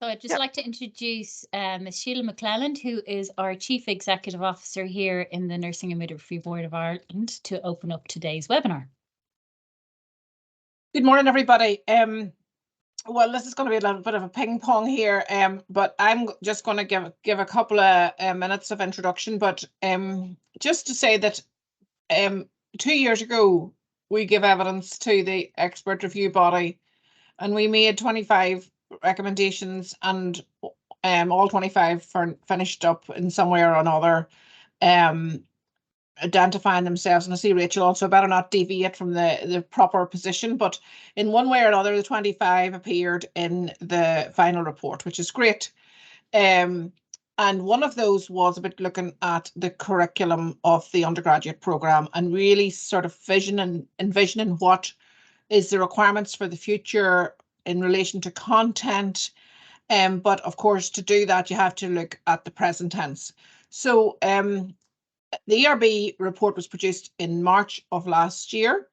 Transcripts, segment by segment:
So I'd just like to introduce Ms. Sheila McClelland, who is our Chief Executive Officer here in the Nursing and Midwifery Board of Ireland, to open up today's webinar. Good morning, everybody. Well, this is going to be a little bit of a ping pong here, but I'm just going to give a couple of minutes of introduction. But just to say that 2 years ago, we gave evidence to the expert review body, and we made 25 recommendations, and all 25 finished up in some way or another, identifying themselves. And I see Rachel also better not deviate from the proper position, but in one way or another, the 25 appeared in the final report, which is great. And one of those was about looking at the curriculum of the undergraduate program and really sort of envisioning what is the requirements for the future in relation to content. But of course, to do that, you have to look at the present tense. So the ERB report was produced in March of last year,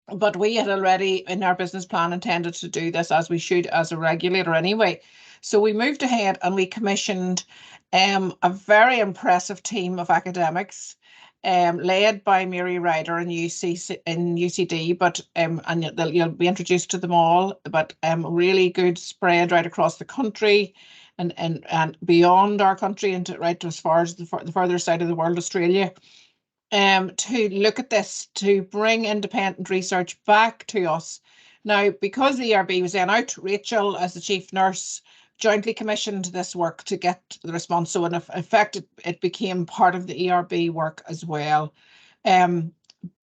but we had already in our business plan intended to do this, as we should as a regulator anyway. So we moved ahead and we commissioned a very impressive team of academics, led by Mary Ryder in UCD, but and you'll be introduced to them all, but really good spread right across the country and beyond our country and right as far as the further side of the world, Australia, to look at this, to bring independent research back to us. Now, because the ERB was then out, Rachel, as the chief nurse, jointly commissioned this work to get the response. So in effect, it became part of the ERB work as well.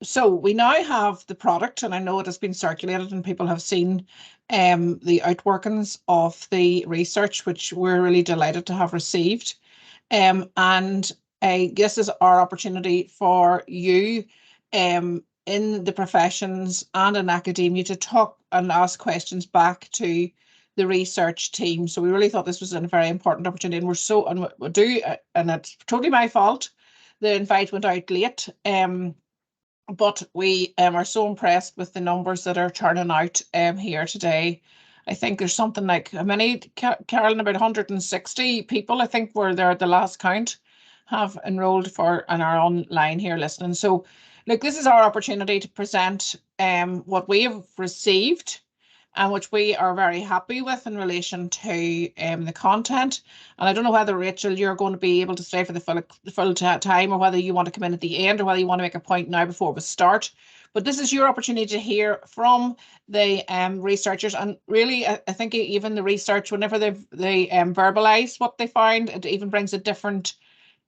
So we now have the product, and I know it has been circulated and people have seen the outworkings of the research, which we're really delighted to have received. And this is our opportunity for you in the professions and in academia to talk and ask questions back to the research team. So we really thought this was a very important opportunity, and and it's totally my fault. The invite went out late, but we are so impressed with the numbers that are turning out here today. I think there's something like, how many, Carolyn? About 160 people, I think, were there at the last count, have enrolled and are online here listening. So look, this is our opportunity to present what we have received and which we are very happy with in relation to the content. And I don't know whether, Rachel, you're going to be able to stay for the full time, or whether you want to come in at the end, or whether you want to make a point now before we start. But this is your opportunity to hear from the researchers. And really, I think even the research, whenever they verbalise what they find, it even brings a different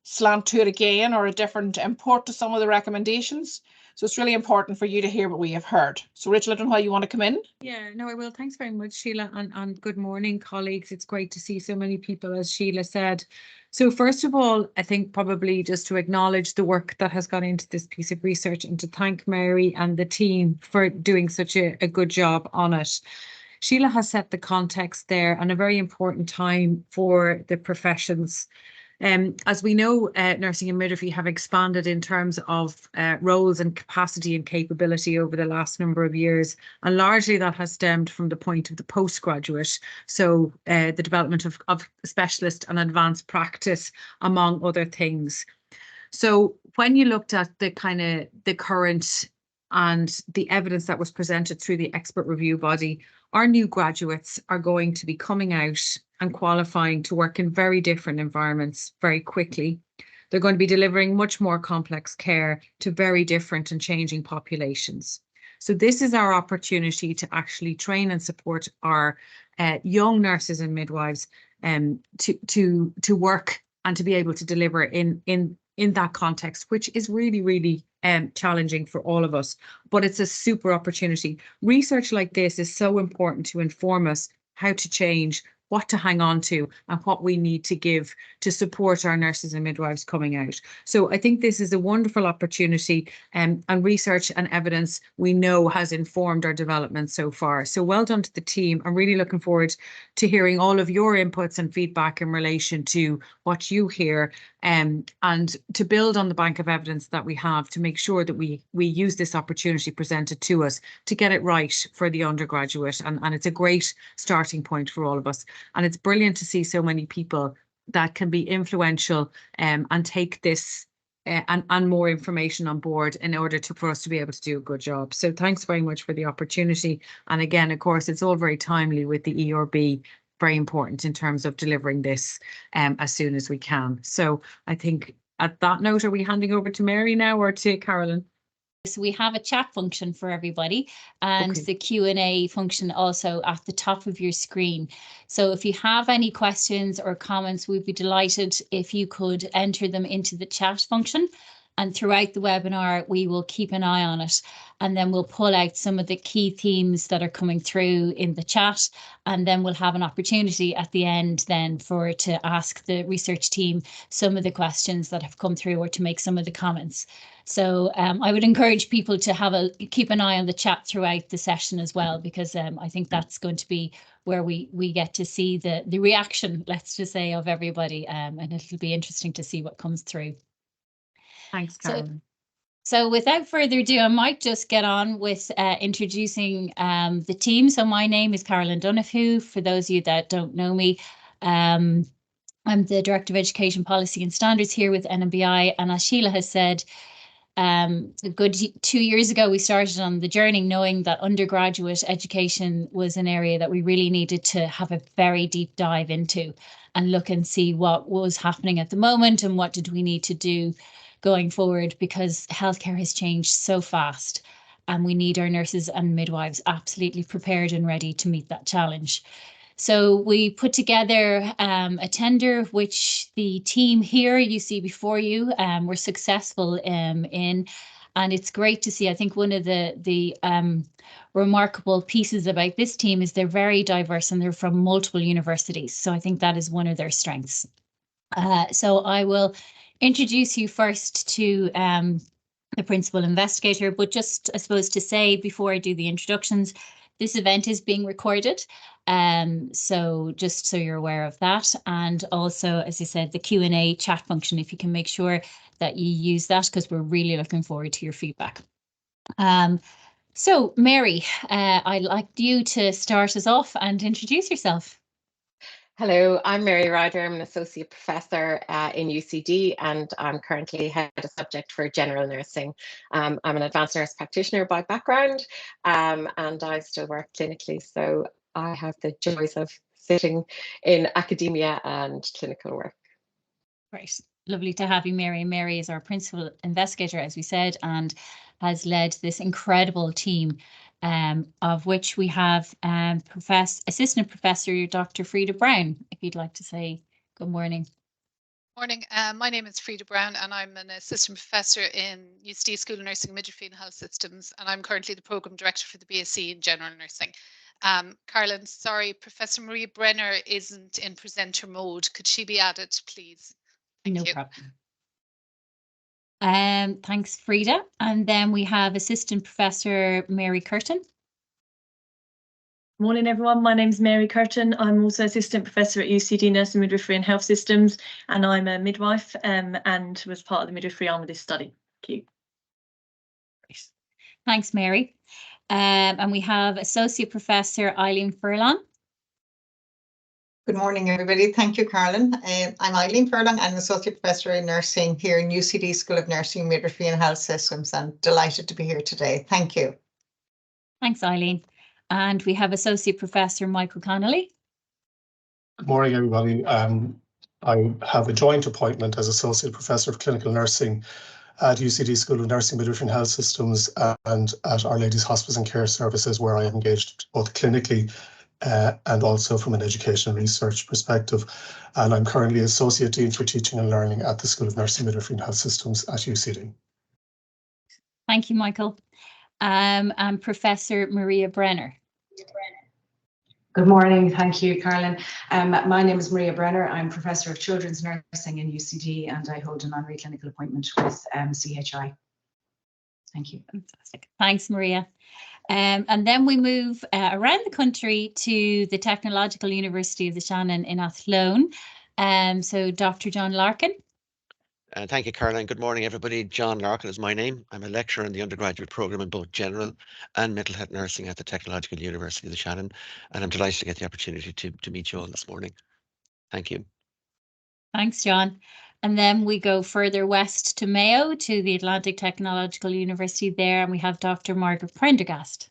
slant to it again, or a different import to some of the recommendations. So it's really important for you to hear what we have heard. So Rachel, I don't know how you want to come in. Yeah, no, I will. Thanks very much, Sheila, and good morning, colleagues. It's great to see so many people, as Sheila said. So first of all, I think probably just to acknowledge the work that has gone into this piece of research, and to thank Mary and the team for doing such a good job on it. Sheila has set the context there, and a very important time for the professions. As we know, nursing and midwifery have expanded in terms of roles and capacity and capability over the last number of years, and largely that has stemmed from the point of the postgraduate, so the development of specialist and advanced practice, among other things. So when you looked at the current and the evidence that was presented through the expert review body, our new graduates are going to be coming out and qualifying to work in very different environments very quickly. They're going to be delivering much more complex care to very different and changing populations. So this is our opportunity to actually train and support our young nurses and midwives to work and to be able to deliver in that context, which is really, really challenging for all of us, but it's a super opportunity. Research like this is so important to inform us how to change, what to hang on to, and what we need to give to support our nurses and midwives coming out. So I think this is a wonderful opportunity, and research and evidence we know has informed our development so far. So well done to the team. I'm really looking forward to hearing all of your inputs and feedback in relation to what you hear and to build on the bank of evidence that we have to make sure that we use this opportunity presented to us to get it right for the undergraduate. And it's a great starting point for all of us. And it's brilliant to see so many people that can be influential and take this and more information on board in order for us to be able to do a good job. So thanks very much for the opportunity. And again, of course, it's all very timely with the ERB, very important in terms of delivering this as soon as we can. So I think at that note, are we handing over to Mary now or to Carolyn? So we have a chat function for everybody, and Okay. the Q&A function also at the top of your screen. So if you have any questions or comments, we'd be delighted if you could enter them into the chat function. And throughout the webinar, we will keep an eye on it, and then we'll pull out some of the key themes that are coming through in the chat, and then we'll have an opportunity at the end then to ask the research team some of the questions that have come through or to make some of the comments. So I would encourage people to keep an eye on the chat throughout the session as well, because I think that's going to be where we get to see the reaction, let's just say, of everybody, and it'll be interesting to see what comes through. Thanks, Carolyn. So without further ado, I might just get on with introducing the team. So my name is Carolyn Donoghue. For those of you that don't know me, I'm the Director of Education Policy and Standards here with NMBI. And as Sheila has said, a good 2 years ago, we started on the journey knowing that undergraduate education was an area that we really needed to have a very deep dive into and look and see what was happening at the moment and what did we need to do going forward, because healthcare has changed so fast and we need our nurses and midwives absolutely prepared and ready to meet that challenge. So we put together a tender, which the team here you see before you were successful in, and it's great to see. I think one of the remarkable pieces about this team is they're very diverse and they're from multiple universities. So I think that is one of their strengths. So I will introduce you first to the principal investigator, but just I suppose to say before I do the introductions, this event is being recorded, so just so you're aware of that. And also, as I said, the Q&A chat function, if you can make sure that you use that, because we're really looking forward to your feedback. So Mary, I'd like you to start us off and introduce yourself. Hello, I'm Mary Ryder. I'm an associate professor in UCD, and I'm currently head of subject for general nursing. I'm an advanced nurse practitioner by background, and I still work clinically. So I have the joys of sitting in academia and clinical work. Great. Lovely to have you, Mary. Mary is our principal investigator, as we said, and has led this incredible team, of which we have Assistant Professor Dr. Frieda Brown, if you'd like to say good morning. Morning. My name is Frieda Brown, and I'm an assistant professor in UCD School of Nursing, Midwifery and Health Systems, and I'm currently the program director for the BSc in general nursing. Carolyn, sorry, Professor Maria Brenner isn't in presenter mode. Could she be added, please? Thank you. No problem. Thanks, Frieda. And then we have Assistant Professor Mary Curtin. Morning, everyone. My name's Mary Curtin. I'm also Assistant Professor at UCD Nursing, Midwifery and Health Systems, and I'm a midwife and was part of the midwifery arm of this study. Thank you. Thanks, Mary. And we have Associate Professor Eileen Furlong. Good morning, everybody. Thank you, Carolyn. I'm Eileen Furlong. I'm an Associate Professor in Nursing here in UCD School of Nursing, Midwifery and Health Systems. I'm delighted to be here today. Thank you. Thanks, Eileen. And we have Associate Professor Michael Connolly. Good morning, everybody. I have a joint appointment as Associate Professor of Clinical Nursing at UCD School of Nursing, Midwifery and Health Systems and at Our Lady's Hospice and Care Services, where I am engaged both clinically and also from an education and research perspective. And I'm currently Associate Dean for Teaching and Learning at the School of Nursing, Midwifery and Health Systems at UCD. Thank you, Michael. And Professor Maria Brenner. Good morning. Thank you, Carolyn. My name is Maria Brenner. I'm Professor of Children's Nursing in UCD, and I hold an honorary clinical appointment with CHI. Thank you. Fantastic. Thanks, Maria. And then we move around the country to the Technological University of the Shannon in Athlone. So Dr. John Larkin. Thank you, Caroline. Good morning, everybody. John Larkin is my name. I'm a lecturer in the undergraduate programme in both general and mental health nursing at the Technological University of the Shannon, and I'm delighted to get the opportunity to meet you all this morning. Thank you. Thanks, John. And then we go further west to Mayo, to the Atlantic Technological University there, and we have Dr. Margaret Prendergast.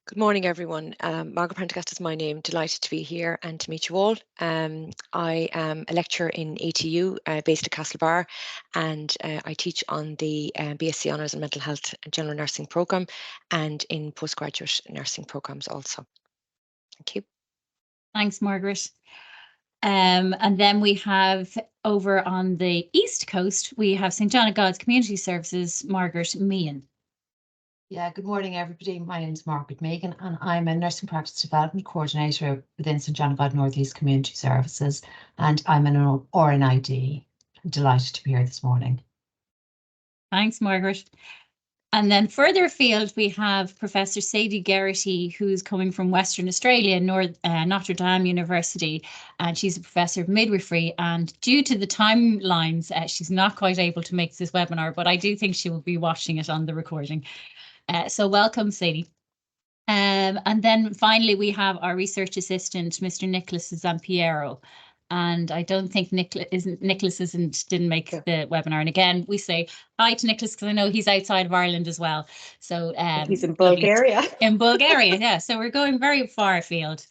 Good morning, everyone. Margaret Prendergast is my name. Delighted to be here and to meet you all. I am a lecturer in ATU based at Castlebar, and I teach on the BSc Honours in Mental Health and General Nursing programme and in postgraduate nursing programmes also. Thank you. Thanks, Margaret. And then we have over on the East Coast, we have St. John of God's Community Services, Margaret Meehan. Yeah, good morning, everybody. My name is Margaret Meehan, and I'm a Nursing Practice Development Coordinator within St. John of God North East Community Services, and I'm an RNID. I'm delighted to be here this morning. Thanks, Margaret. And then further afield, we have Professor Sadie Geraghty, who's coming from Western Australia, Notre Dame University, and she's a professor of midwifery. And due to the timelines, she's not quite able to make this webinar, but I do think she will be watching it on the recording. So welcome, Sadie. And then finally, we have our research assistant, Mr. Nicholas Zampiero. And I don't think Nicholas didn't make the webinar. And again, we say hi to Nicholas because I know he's outside of Ireland as well. So he's in Bulgaria. In Bulgaria, yeah. So we're going very far afield.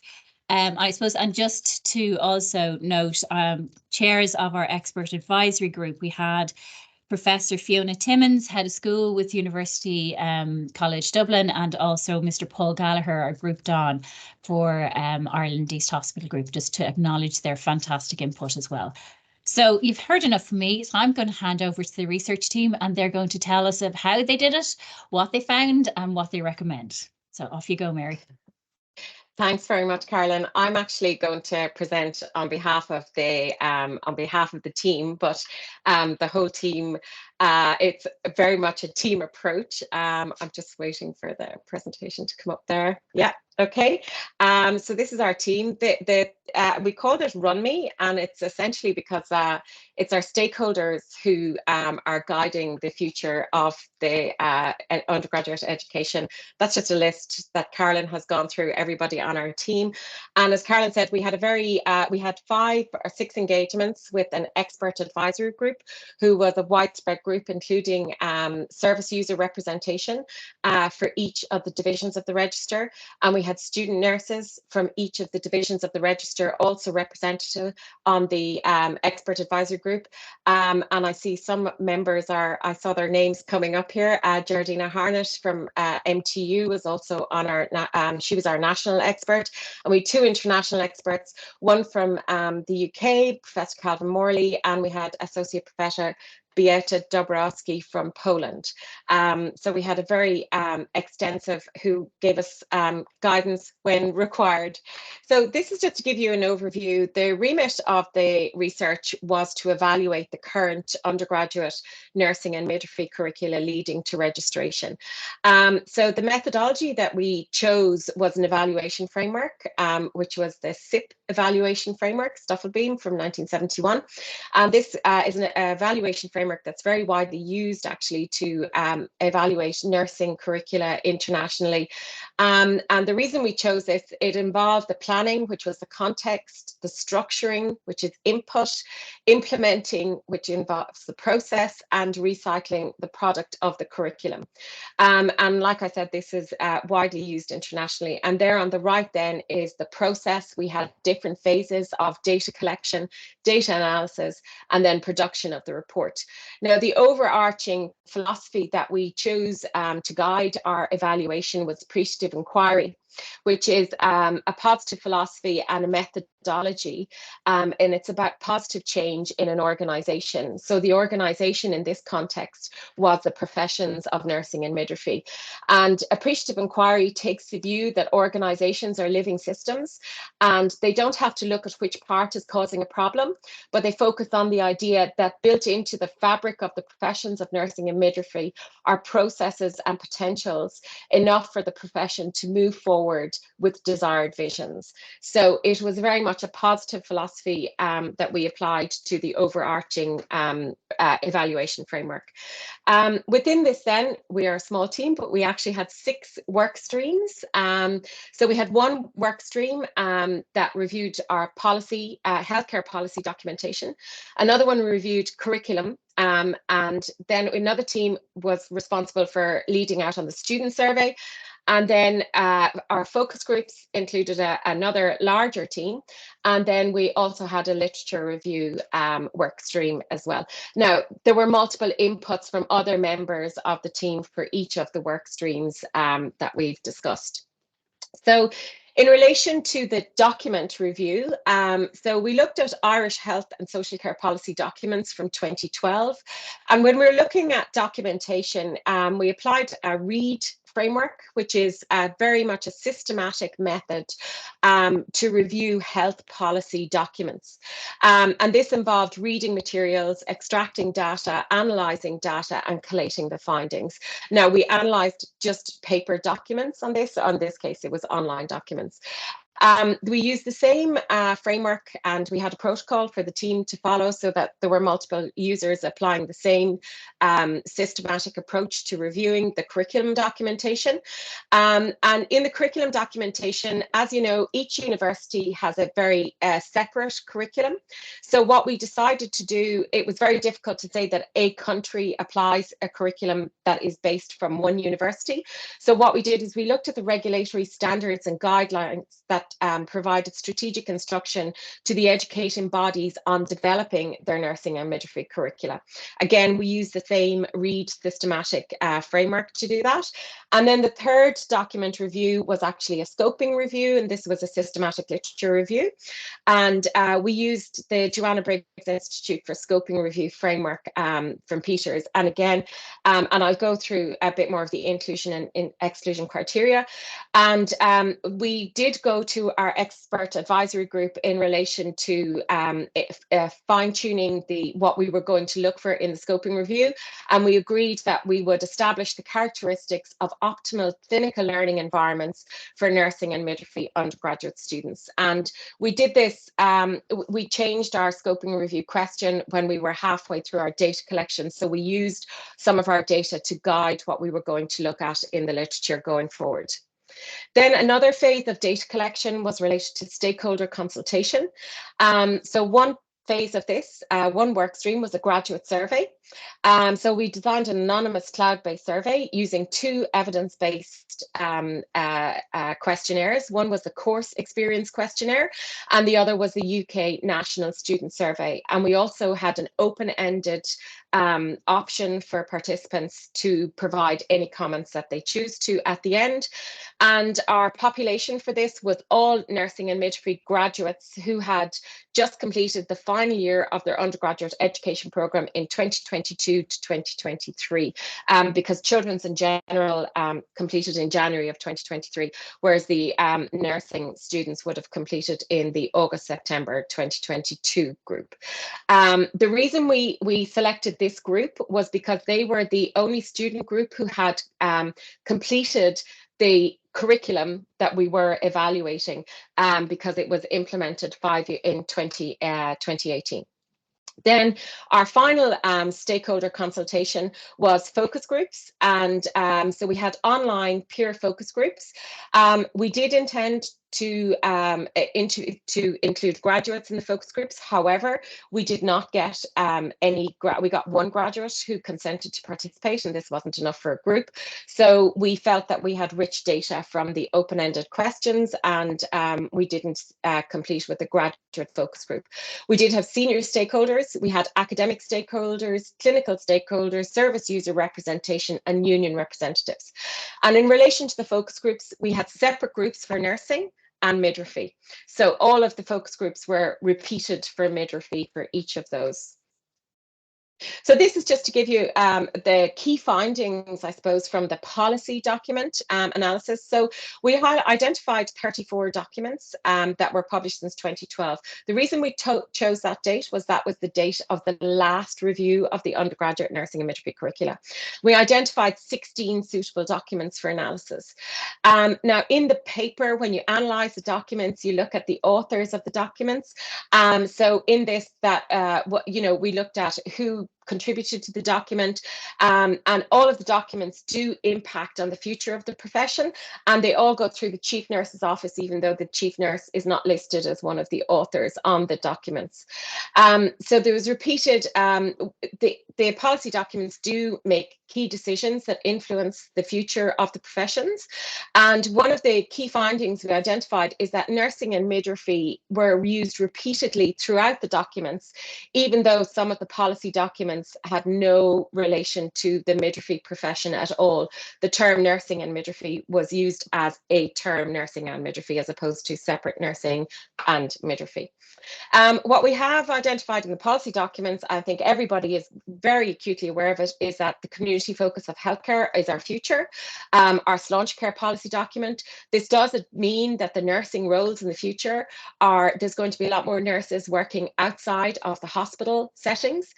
I suppose, and just to also note, chairs of our expert advisory group, we had Professor Fiona Timmins, head of school with University College Dublin, and also Mr. Paul Gallagher, our Group Don for Ireland East Hospital Group, just to acknowledge their fantastic input as well. So you've heard enough from me, so I'm going to hand over to the research team, and they're going to tell us of how they did it, what they found, and what they recommend. So off you go, Mary. Thanks very much, Caroline. I'm actually going to present on behalf of the team, but the whole team. It's very much a team approach. I'm just waiting for the presentation to come up there. Yeah. Okay. So this is our team. We called it Run Me, and it's essentially because it's our stakeholders who are guiding the future of the undergraduate education. That's just a list that Caroline has gone through, everybody on our team. And as Caroline said, we had we had 5 or 6 engagements with an expert advisory group who was a widespread group, including service user representation for each of the divisions of the register. And we had student nurses from each of the divisions of the register also represented on the expert advisory group. And I see some members I saw their names coming up here. Geraldina Harnett from MTU was also on she was our national expert. And we had 2 international experts, one from the UK, Professor Calvin Morley, and we had Associate Professor Beata Dobrowski from Poland. So we had a very extensive who gave us guidance when required. So this is just to give you an overview. The remit of the research was to evaluate the current undergraduate nursing and midwifery curricula leading to registration. So the methodology that we chose was an evaluation framework, which was the SIP evaluation framework, Stuffelbeam from 1971. And this is an evaluation framework that's very widely used actually to evaluate nursing curricula internationally. And the reason we chose this, it involved the planning, which was the context, the structuring, which is input, implementing, which involves the process, and recycling the product of the curriculum. And like I said, this is widely used internationally. And there on the right then is the process. We had different phases of data collection, data analysis, and then production of the report. Now, the overarching philosophy that we chose to guide our evaluation was appreciative inquiry, which is a positive philosophy and a methodology, and it's about positive change in an organization. So the organization in this context was the professions of nursing and midwifery. And appreciative inquiry takes the view that organizations are living systems, and they don't have to look at which part is causing a problem, but they focus on the idea that built into the fabric of the professions of nursing and midwifery are processes and potentials enough for the profession to move forward forward with desired visions. So it was very much a positive philosophy that we applied to the overarching evaluation framework. Within this then, we are a small team, but we actually had 6 work streams. So we had one work stream that reviewed our policy, healthcare policy documentation. Another one reviewed curriculum. And then another team was responsible for leading out on the student survey. And then our focus groups included another larger team. And then we also had a literature review work stream as well. Now, there were multiple inputs from other members of the team for each of the work streams that we've discussed. So in relation to the document review, so we looked at Irish health and social care policy documents from 2012. And when we're looking at documentation, we applied a READ framework, which is very much a systematic method to review health policy documents. And this involved reading materials, extracting data, analysing data, and collating the findings. Now, we analysed just paper documents on this. On this case, it was online documents. We used the same framework, and we had a protocol for the team to follow so that there were multiple users applying the same systematic approach to reviewing the curriculum documentation. And in the curriculum documentation, as you know, each university has a very separate curriculum. So what we decided to do, it was very difficult to say that a country applies a curriculum that is based from one university. So what we did is we looked at the regulatory standards and guidelines that provided strategic instruction to the education bodies on developing their nursing and midwifery curricula. Again, we use the same READ systematic framework to do that. And then the third document review was actually a scoping review, and this was a systematic literature review. And we used the Joanna Briggs Institute for Scoping Review framework from Peters. And again, and I'll go through a bit more of the inclusion and exclusion criteria. And we did go to our expert advisory group in relation to fine-tuning what we were going to look for in the scoping review. And we agreed that we would establish the characteristics of optimal clinical learning environments for nursing and midwifery undergraduate students. And we did this, we changed our scoping review question when we were halfway through our data collection. So we used some of our data to guide what we were going to look at in the literature going forward. Then another phase of data collection was related to stakeholder consultation. So one phase of this, one work stream was a graduate survey. So we designed an anonymous cloud-based survey using 2 evidence-based questionnaires. One was the course experience questionnaire, and the other was the UK National Student Survey. And we also had an open-ended option for participants to provide any comments that they choose to at the end. And our population for this was all nursing and midwifery graduates who had just completed the final year of their undergraduate education programme in 2022 to 2023, because children's in general completed in January of 2023, whereas the nursing students would have completed in the August-September 2022 group. The reason we selected this group was because they were the only student group who had completed the curriculum that we were evaluating because it was implemented in 2018. Then our final stakeholder consultation was focus groups, and so we had online peer focus groups. We did intend to include graduates in the focus groups. However, we did not get we got one graduate who consented to participate, and this wasn't enough for a group. So we felt that we had rich data from the open-ended questions, and we didn't complete with the graduate focus group. We did have senior stakeholders. We had academic stakeholders, clinical stakeholders, service user representation, and union representatives. And in relation to the focus groups, we had separate groups for nursing and midwifery. So all of the focus groups were repeated for midwifery for each of those. So this is just to give you the key findings, I suppose, from the policy document analysis. So we had identified 34 documents that were published since 2012. The reason we chose that date was the date of the last review of the undergraduate nursing and midwifery curricula. We identified 16 suitable documents for analysis. Now, in the paper, when you analyze the documents, you look at the authors of the documents. So in this, we looked at who contributed to the document, and all of the documents do impact on the future of the profession, and they all go through the chief nurse's office, even though the chief nurse is not listed as one of the authors on the documents. So there was repeated, the policy documents do make key decisions that influence the future of the professions, and one of the key findings we identified is that nursing and midwifery were used repeatedly throughout the documents, even though some of the policy documents had no relation to the midwifery profession at all. The term nursing and midwifery was used as a term, nursing and midwifery, as opposed to separate nursing and midwifery. What we have identified in the policy documents, I think everybody is very acutely aware of it, is that the community focus of healthcare is our future. Our Sláinte Care policy document, this doesn't mean that the nursing roles in the future there's going to be a lot more nurses working outside of the hospital settings.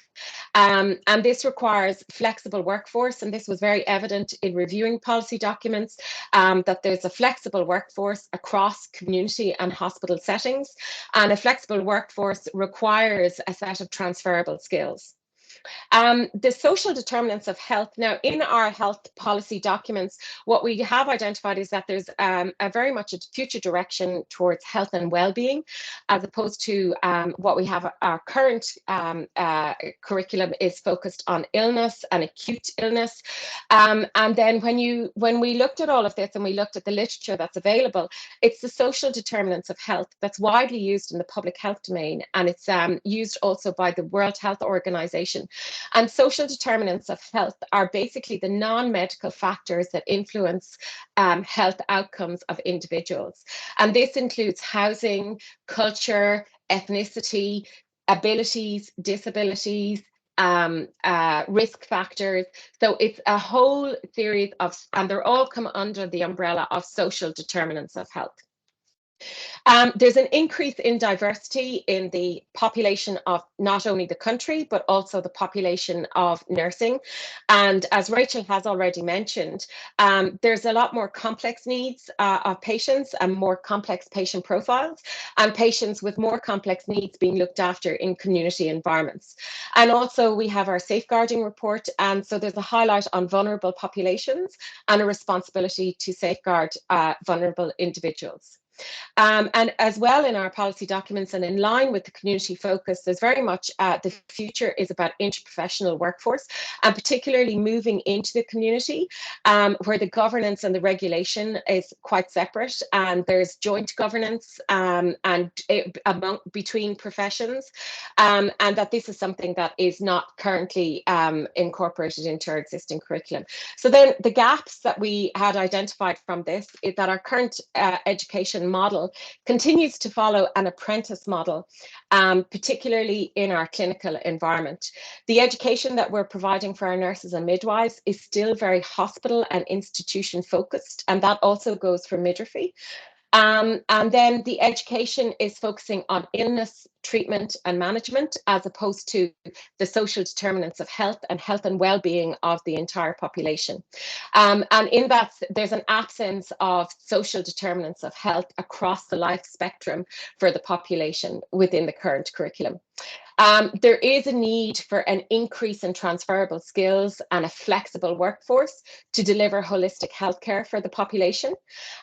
And this requires flexible workforce, and this was very evident in reviewing policy documents, that there's a flexible workforce across community and hospital settings, and a flexible workforce requires a set of transferable skills. The social determinants of health. Now, in our health policy documents, what we have identified is that there's a very much a future direction towards health and well-being, as opposed to what we have. Our current curriculum is focused on illness and acute illness. And then when we looked at all of this and we looked at the literature that's available, it's the social determinants of health that's widely used in the public health domain, and it's used also by the World Health Organization. And social determinants of health are basically the non-medical factors that influence health outcomes of individuals. And this includes housing, culture, ethnicity, abilities, disabilities, risk factors. So it's a whole series of, and they're all come under the umbrella of social determinants of health. There's an increase in diversity in the population of not only the country, but also the population of nursing. And as Rachel has already mentioned, there's a lot more complex needs of patients and more complex patient profiles, and patients with more complex needs being looked after in community environments. And also we have our safeguarding report. And so there's a highlight on vulnerable populations and a responsibility to safeguard vulnerable individuals. And as well in our policy documents and in line with the community focus, there's very much the future is about interprofessional workforce, and particularly moving into the community where the governance and the regulation is quite separate, and there's joint governance between professions, and that this is something that is not currently incorporated into our existing curriculum. So then the gaps that we had identified from this is that our current education model continues to follow an apprentice model, particularly in our clinical environment. The education that we're providing for our nurses and midwives is still very hospital and institution focused, and that also goes for midwifery. And then the education is focusing on illness, treatment and management, as opposed to the social determinants of health and well-being of the entire population. And in that, there's an absence of social determinants of health across the life spectrum for the population within the current curriculum. There is a need for an increase in transferable skills and a flexible workforce to deliver holistic healthcare for the population.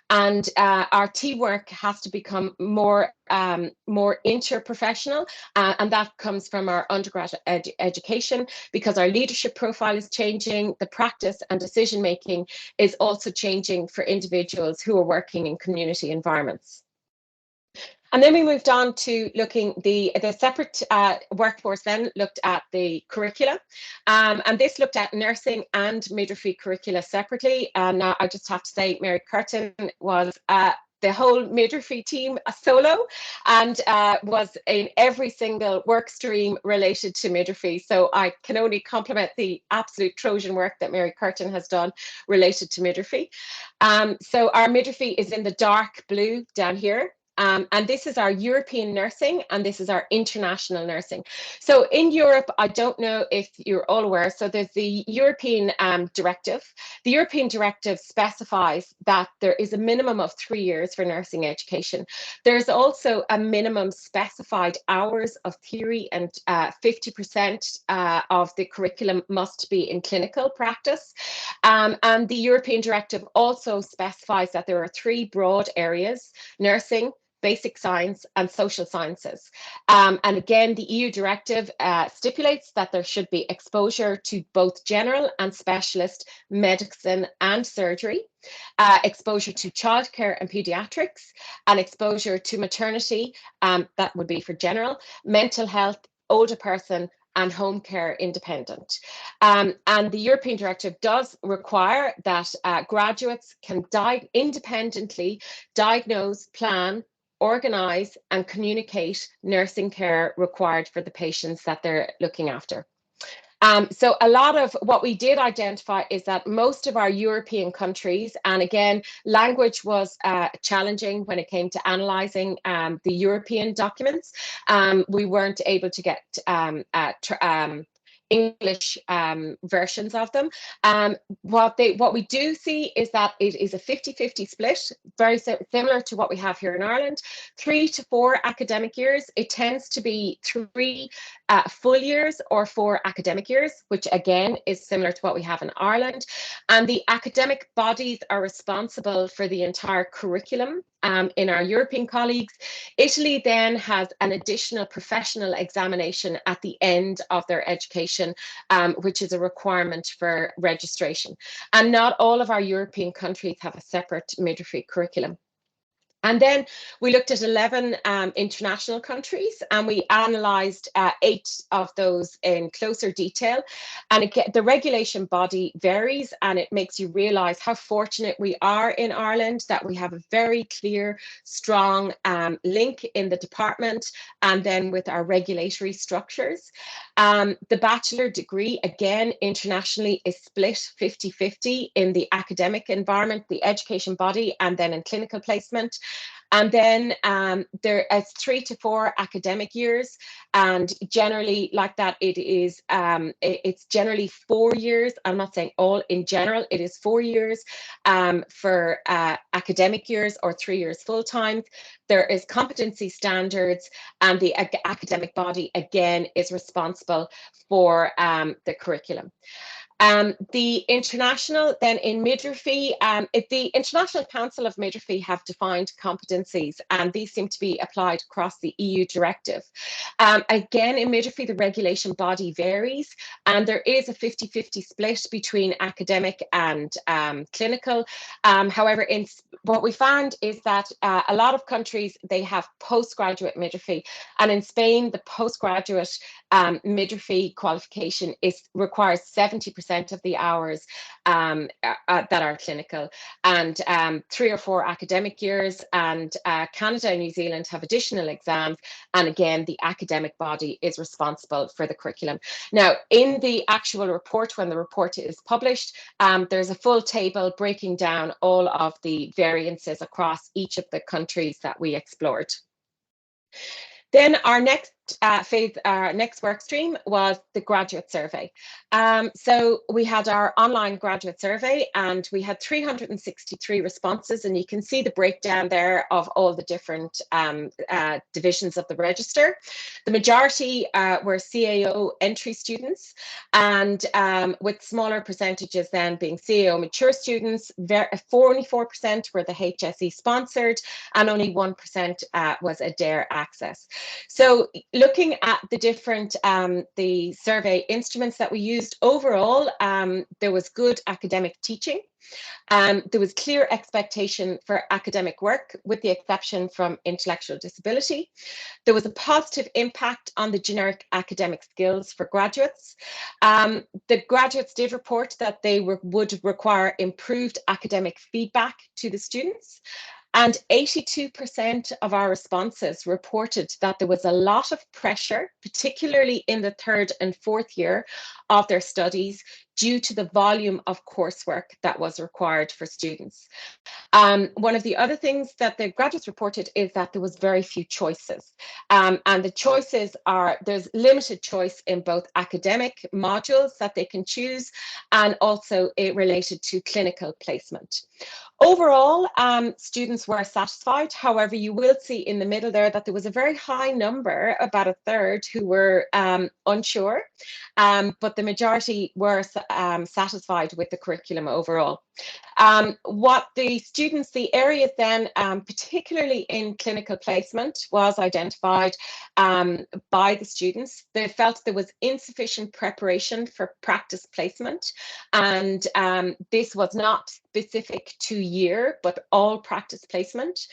And our teamwork has to become more interprofessional, and that comes from our undergraduate education, because our leadership profile is changing, the practice and decision making is also changing for individuals who are working in community environments. And then we moved on to looking the separate workforce then looked at the curricula, and this looked at nursing and midwifery curricula separately. And I just have to say, Mary Curtin was the whole midwifery team solo and was in every single work stream related to midwifery. So I can only compliment the absolute Trojan work that Mary Curtin has done related to midwifery. So our midwifery is in the dark blue down here. And this is our European nursing, and this is our international nursing. So in Europe, I don't know if you're all aware, so there's the European directive. The European directive specifies that there is a minimum of 3 years for nursing education. There's also a minimum specified hours of theory, and 50% of the curriculum must be in clinical practice. And the European directive also specifies that there are 3 broad areas: nursing, basic science, and social sciences. And again, the EU directive stipulates that there should be exposure to both general and specialist medicine and surgery, exposure to childcare and pediatrics, and exposure to maternity, that would be for general, mental health, older person, and home care independent. And the European directive does require that graduates can independently diagnose, plan, organise and communicate nursing care required for the patients that they're looking after. So a lot of what we did identify is that most of our European countries, and again, language was challenging when it came to analysing the European documents. We weren't able to get English versions of them. What we do see is that it is a 50-50 split, very similar to what we have here in Ireland. 3 to 4 academic years. It tends to be 3 full years or 4 academic years, which again is similar to what we have in Ireland. And the academic bodies are responsible for the entire curriculum in our European colleagues. Italy then has an additional professional examination at the end of their education, which is a requirement for registration. And not all of our European countries have a separate midwifery curriculum. And then we looked at 11 international countries, and we analysed 8 of those in closer detail. And again, the regulation body varies, and it makes you realise how fortunate we are in Ireland that we have a very clear, strong link in the department and then with our regulatory structures. The bachelor degree, again, internationally is split 50-50 in the academic environment, the education body, and then in clinical placement. And then there is 3 to 4 academic years, and generally like that, it's generally 4 years. I'm not saying all, in general, it is 4 years for academic years or 3 years full time. There is competency standards, and the academic body again is responsible for the curriculum. The international, then in midwifery, the International Council of Midwifery have defined competencies, and these seem to be applied across the EU directive. Again, in midwifery, the regulation body varies, and there is a 50-50 split between academic and clinical. However, what we found is that a lot of countries, they have postgraduate midwifery, and in Spain, the postgraduate midwifery qualification requires 70% of the hours that are clinical, and 3 or 4 academic years, and Canada and New Zealand have additional exams, and again the academic body is responsible for the curriculum. Now, in the actual report, when the report is published, there's a full table breaking down all of the variances across each of the countries that we explored. Then our next phase, our next work stream was the graduate survey. So we had our online graduate survey, and we had 363 responses, and you can see the breakdown there of all the different divisions of the register. The majority were CAO entry students, and with smaller percentages then being CAO mature students. 44% were the HSE sponsored, and only 1% was a DARE access. So looking at the different the survey instruments that we used, overall there was good academic teaching. There was clear expectation for academic work, with the exception from intellectual disability. There was a positive impact on the generic academic skills for graduates. The graduates did report that they would require improved academic feedback to the students. And 82% of our responses reported that there was a lot of pressure, particularly in the 3rd and 4th year of their studies, due to the volume of coursework that was required for students. One of the other things that the graduates reported is that there was very few choices. And the choices are, there's limited choice in both academic modules that they can choose, and also it related to clinical placement. Overall, students were satisfied. However, you will see in the middle there that there was a very high number, about a third, who were unsure, but the majority were satisfied with the curriculum overall. What the students, the areas then, particularly in clinical placement, was identified by the students. They felt there was insufficient preparation for practice placement, and this was not specific to year, but all practice placement.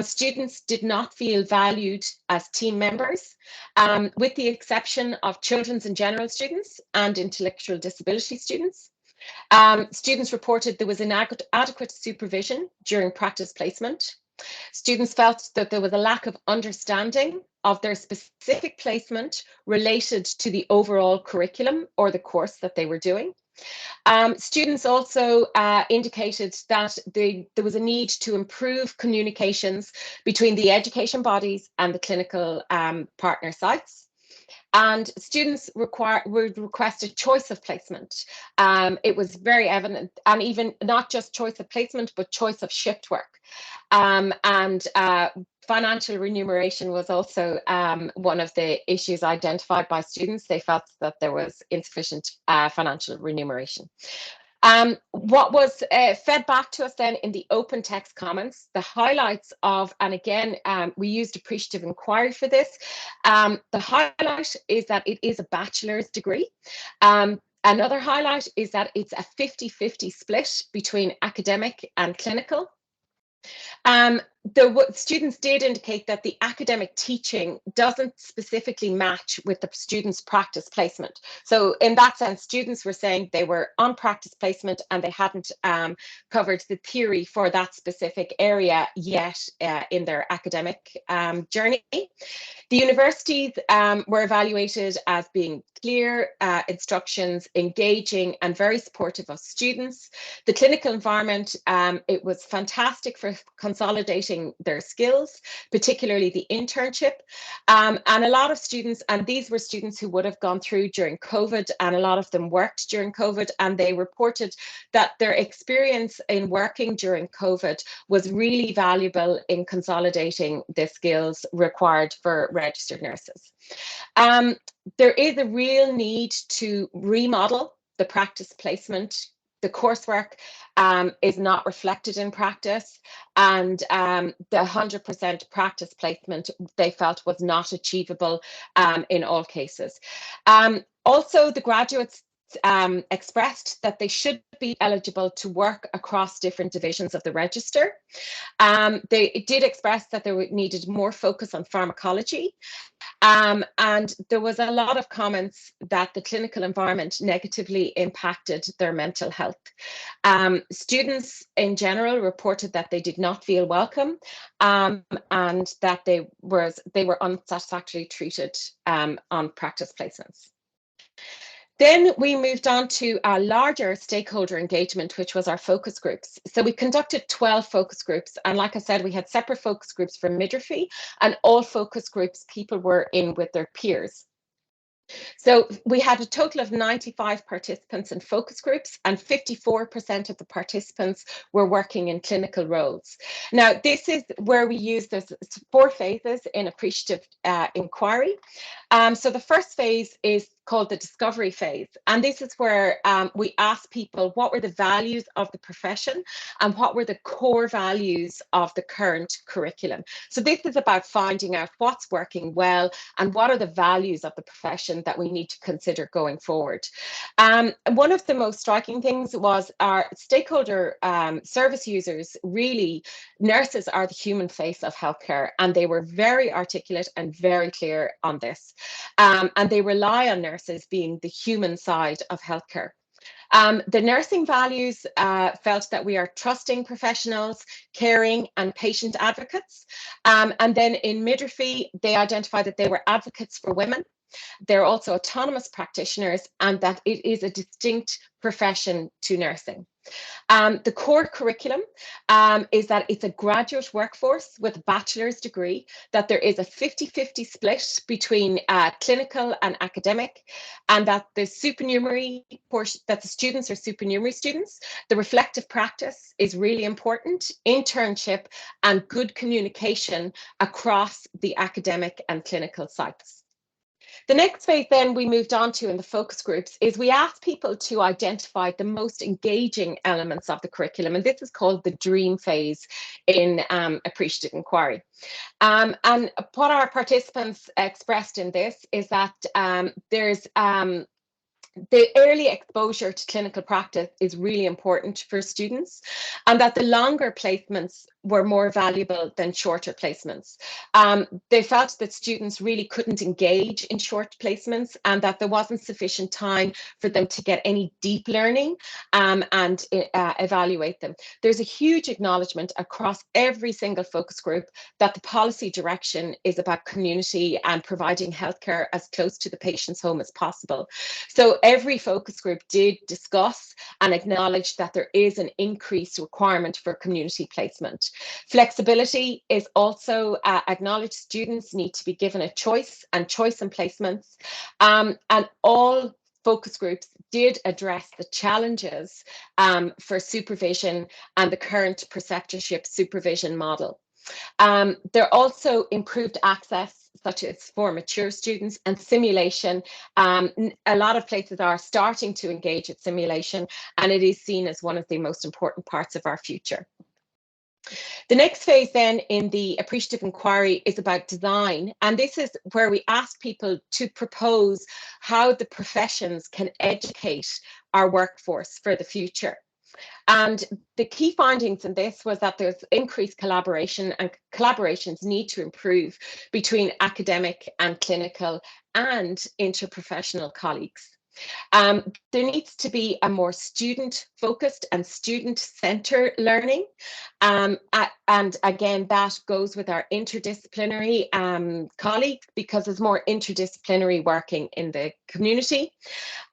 Students did not feel valued as team members, with the exception of children's and general students and intellectual disability students. Students reported there was inadequate supervision during practice placement. Students felt that there was a lack of understanding of their specific placement related to the overall curriculum or the course that they were doing. Students also indicated that there was a need to improve communications between the education bodies and the clinical partner sites. And students would request a choice of placement. It was very evident, and even not just choice of placement, but choice of shift work. Financial remuneration was also one of the issues identified by students. They felt that there was insufficient financial remuneration. What was fed back to us then in the open text comments, the highlights of, and again, we used appreciative inquiry for this. The highlight is that it is a bachelor's degree. Another highlight is that it's a 50-50 split between academic and clinical. The students did indicate that the academic teaching doesn't specifically match with the students' practice placement. So in that sense, students were saying they were on practice placement and they hadn't covered the theory for that specific area yet in their academic journey. The universities were evaluated as being clear instructions, engaging and very supportive of students. The clinical environment, it was fantastic for consolidating their skills, particularly the internship. And a lot of students, and these were students who would have gone through during COVID, and a lot of them worked during COVID, and they reported that their experience in working during COVID was really valuable in consolidating the skills required for registered nurses. There is a real need to remodel the practice placement. The coursework is not reflected in practice, and the 100% practice placement they felt was not achievable in all cases. Also, the graduates expressed that they should be eligible to work across different divisions of the register. They did express that they needed more focus on pharmacology. And there was a lot of comments that the clinical environment negatively impacted their mental health. Students in general reported that they did not feel welcome and that they were unsatisfactorily treated on practice placements. Then we moved on to our larger stakeholder engagement, which was our focus groups. So we conducted 12 focus groups. And like I said, we had separate focus groups for midwifery, and all focus groups people were in with their peers. So we had a total of 95 participants in focus groups, and 54% of the participants were working in clinical roles. Now, this is where we use this 4 phases in appreciative inquiry. So the first phase is called the discovery phase. And this is where we ask people what were the values of the profession and what were the core values of the current curriculum. So this is about finding out what's working well and what are the values of the profession that we need to consider going forward. One of the most striking things was our stakeholder service users. Really, nurses are the human face of healthcare, and they were very articulate and very clear on this. And they rely on nurses being the human side of healthcare. The nursing values felt that we are trusting professionals, caring and patient advocates. And then in midwifery, they identified that they were advocates for women. They're also autonomous practitioners, and that it is a distinct profession to nursing. The core curriculum is that it's a graduate workforce with a bachelor's degree, that there is a 50-50 split between clinical and academic, and that the supernumerary portion, that the students are supernumerary students. The reflective practice is really important, internship and good communication across the academic and clinical sites. The next phase then we moved on to in the focus groups is we asked people to identify the most engaging elements of the curriculum, and this is called the dream phase in appreciative inquiry. And what our participants expressed in this is that there's the early exposure to clinical practice is really important for students, and that the longer placements were more valuable than shorter placements. They felt that students really couldn't engage in short placements, and that there wasn't sufficient time for them to get any deep learning and evaluate them. There's a huge acknowledgement across every single focus group that the policy direction is about community and providing healthcare as close to the patient's home as possible. So every focus group did discuss and acknowledge that there is an increased requirement for community placement. Flexibility is also acknowledged. Students need to be given a choice in placements, and all focus groups did address the challenges for supervision and the current preceptorship supervision model. There also improved access, such as for mature students, and simulation. A lot of places are starting to engage with simulation, and it is seen as one of the most important parts of our future. The next phase then in the appreciative inquiry is about design, and this is where we ask people to propose how the professions can educate our workforce for the future. And the key findings in this was that there's increased collaboration, and collaborations need to improve between academic and clinical and interprofessional colleagues. There needs to be a more student-focused and student-centered learning. And again, that goes with our interdisciplinary colleagues, because there's more interdisciplinary working in the community.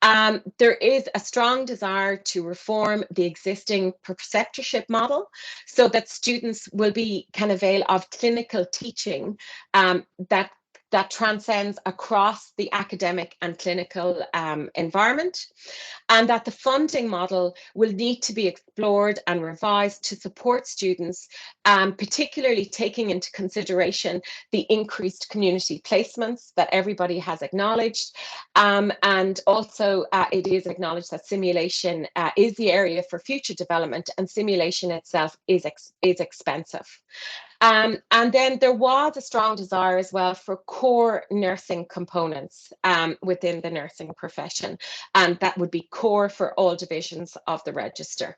There is a strong desire to reform the existing preceptorship model so that students will be can avail of clinical teaching that transcends across the academic and clinical environment, and that the funding model will need to be explored and revised to support students, particularly taking into consideration the increased community placements that everybody has acknowledged. And also it is acknowledged that simulation is the area for future development, and simulation itself is expensive. And then there was a strong desire as well for core nursing components within the nursing profession, and that would be core for all divisions of the register.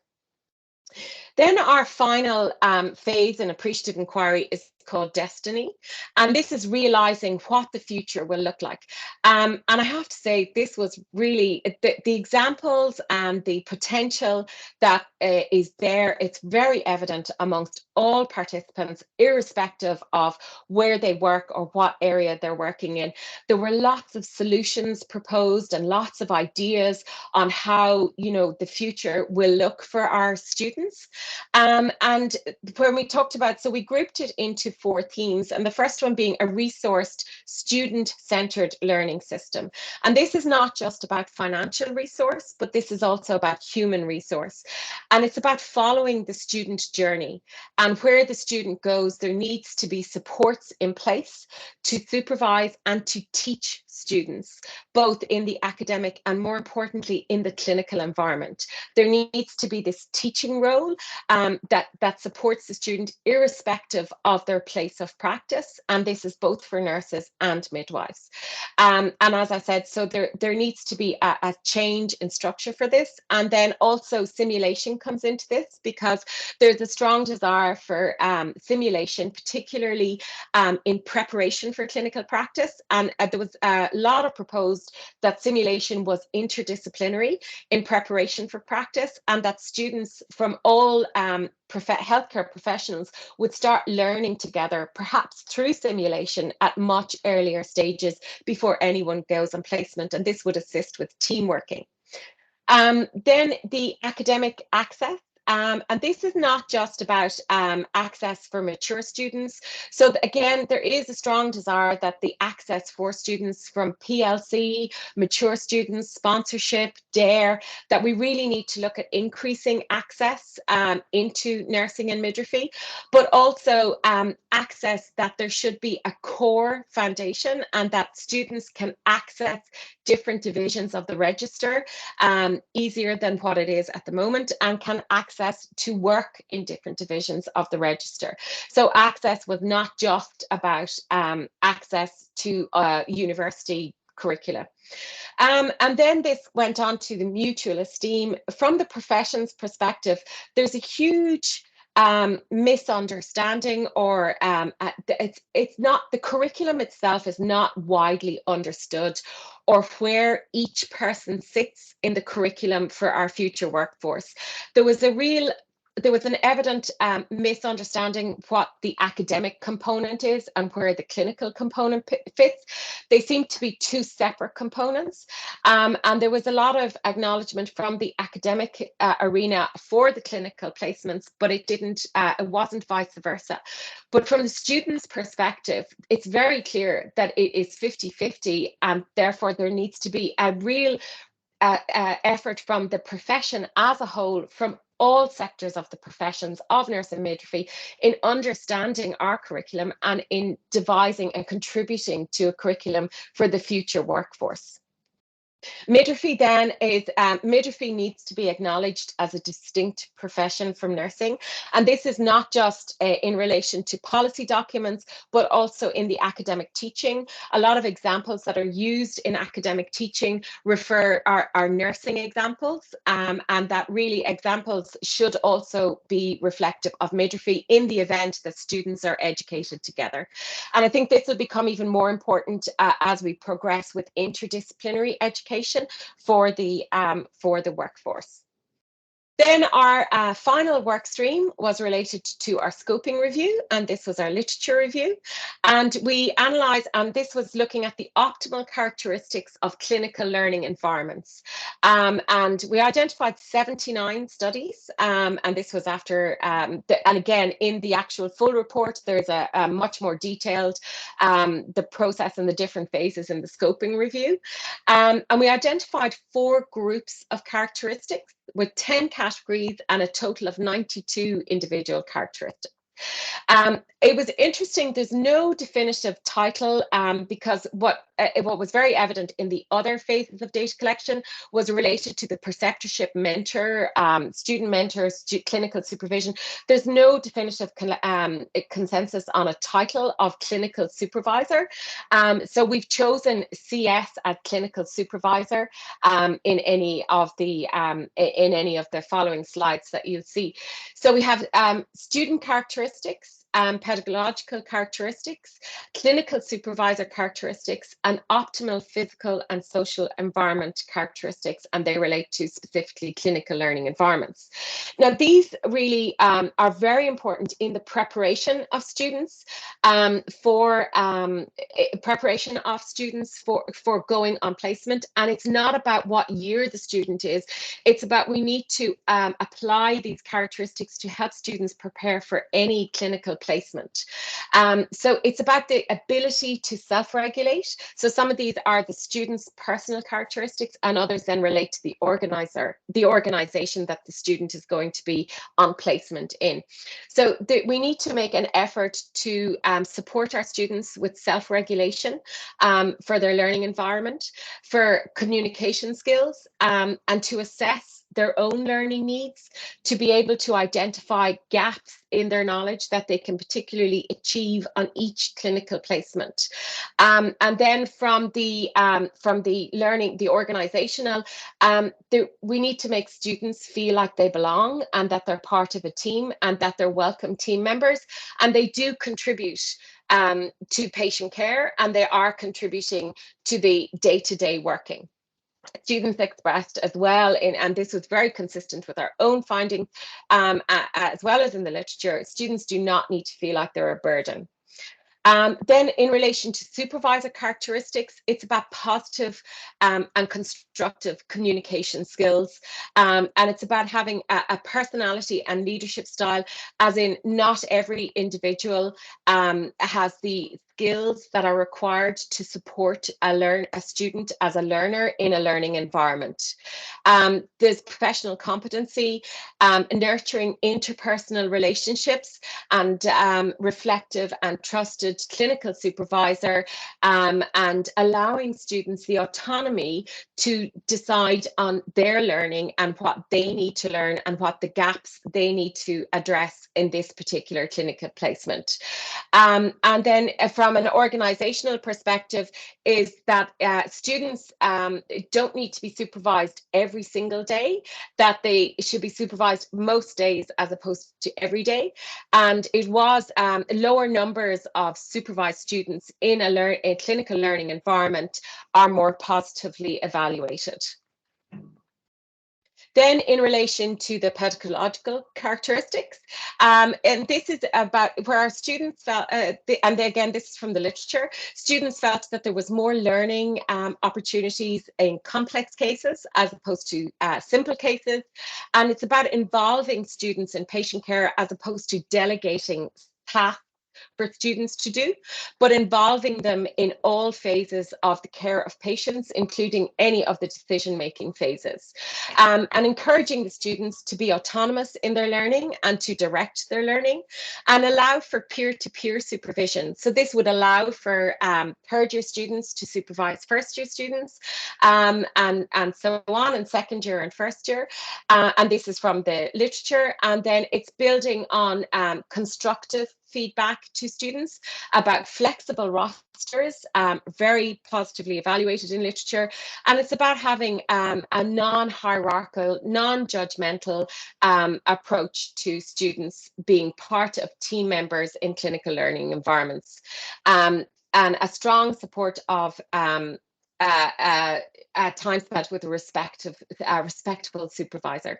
Then our final phase in appreciative inquiry is called Destiny, and this is realizing what the future will look like. And I have to say, this was really the examples and the potential that is there. It's very evident amongst all participants, irrespective of where they work or what area they're working in. There were lots of solutions proposed and lots of ideas on how, you know, the future will look for our students. And when we talked about, so we grouped it into 4 themes, and the first one being a resourced student-centered learning system. And this is not just about financial resource, but this is also about human resource. And it's about following the student journey, and where the student goes, there needs to be supports in place to supervise and to teach students, both in the academic and, more importantly, in the clinical environment. There needs to be this teaching role that supports the student irrespective of their place of practice, and this is both for nurses and midwives. And as I said, so there needs to be a change in structure for this, and then also simulation comes into this, because there's a strong desire for simulation, particularly in preparation for clinical practice. And there was a lot of proposed that simulation was interdisciplinary in preparation for practice, and that students from all healthcare professionals would start learning together, perhaps through simulation at much earlier stages before anyone goes on placement, and this would assist with team working. Then the academic access. And this is not just about access for mature students. So again, there is a strong desire that the access for students from PLC, mature students, sponsorship, DARE, that we really need to look at increasing access into nursing and midwifery, but also access that there should be a core foundation and that students can access different divisions of the register easier than what it is at the moment, and can access to work in different divisions of the register. So access was not just about access to university curricula. And then this went on to the mutual esteem. From the profession's perspective, there's a huge misunderstanding, or it's not, the curriculum itself is not widely understood, or where each person sits in the curriculum for our future workforce. There was an evident misunderstanding what the academic component is and where the clinical component fits. They seem to be two separate components, and there was a lot of acknowledgement from the academic arena for the clinical placements, but it wasn't vice versa. But from the student's perspective, it's very clear that it is 50-50, and therefore there needs to be a real effort from the profession as a whole, from all sectors of the professions of nurse and midwifery, in understanding our curriculum and in devising and contributing to a curriculum for the future workforce. Midwifery then is, midwifery needs to be acknowledged as a distinct profession from nursing. And this is not just in relation to policy documents, but also in the academic teaching. A lot of examples that are used in academic teaching are nursing examples, and that really examples should also be reflective of midwifery in the event that students are educated together. And I think this will become even more important as we progress with interdisciplinary education for the workforce. Then our final work stream was related to our scoping review, and this was our literature review. And we analysed, and this was looking at the optimal characteristics of clinical learning environments. And we identified 79 studies, and this was after, and again, in the actual full report, there's a much more detailed, the process and the different phases in the scoping review. And we identified 4 groups of characteristics with 10 categories and a total of 92 individual characteristics. It was interesting, there's no definitive title, because what was very evident in the other phases of data collection was related to the preceptorship mentor, student mentors, clinical supervision. There's no definitive consensus on a title of clinical supervisor. So we've chosen CS as clinical supervisor in any of the following slides that you'll see. So we have student characteristics, pedagogical characteristics, clinical supervisor characteristics, and optimal physical and social environment characteristics, and they relate to specifically clinical learning environments. Now, these really are very important in the preparation of students for going on placement. And it's not about what year the student is, it's about we need to apply these characteristics to help students prepare for any clinical placement. So it's about the ability to self-regulate. So some of these are the student's personal characteristics, and others then relate to the organization that the student is going to be on placement in. So we need to make an effort to support our students with self-regulation for their learning environment, for communication skills, and to assess their own learning needs, to be able to identify gaps in their knowledge that they can particularly achieve on each clinical placement. And then from the learning, the organizational, we need to make students feel like they belong and that they're part of a team and that they're welcome team members, and they do contribute to patient care, and they are contributing to the day-to-day working. Students expressed as well, and this was very consistent with our own findings, as well as in the literature, students do not need to feel like they're a burden. Then in relation to supervisor characteristics, it's about positive and constructive communication skills. And it's about having a personality and leadership style, as in not every individual has the skills that are required to support a student as a learner in a learning environment. There's professional competency, nurturing interpersonal relationships, and reflective and trusted clinical supervisor, and allowing students the autonomy to decide on their learning and what they need to learn and what the gaps they need to address in this particular clinical placement. And then from an organizational perspective is that students don't need to be supervised every single day, that they should be supervised most days as opposed to every day. And it was lower numbers of supervised students in a clinical learning environment are more positively evaluated. Then in relation to the pedagogical characteristics, and this is about where our students felt, and again, this is from the literature, students felt that there was more learning opportunities in complex cases as opposed to simple cases. And it's about involving students in patient care as opposed to delegating tasks for students to do, but involving them in all phases of the care of patients, including any of the decision-making phases, and encouraging the students to be autonomous in their learning and to direct their learning, and allow for peer-to-peer supervision. So this would allow for third-year students to supervise first-year students, and so on, and second year and first year, and this is from the literature. And then it's building on constructive feedback to students about flexible rosters, very positively evaluated in literature. And it's about having a non-hierarchical, non-judgmental approach to students being part of team members in clinical learning environments, and a strong support of time spent with a respectful supervisor.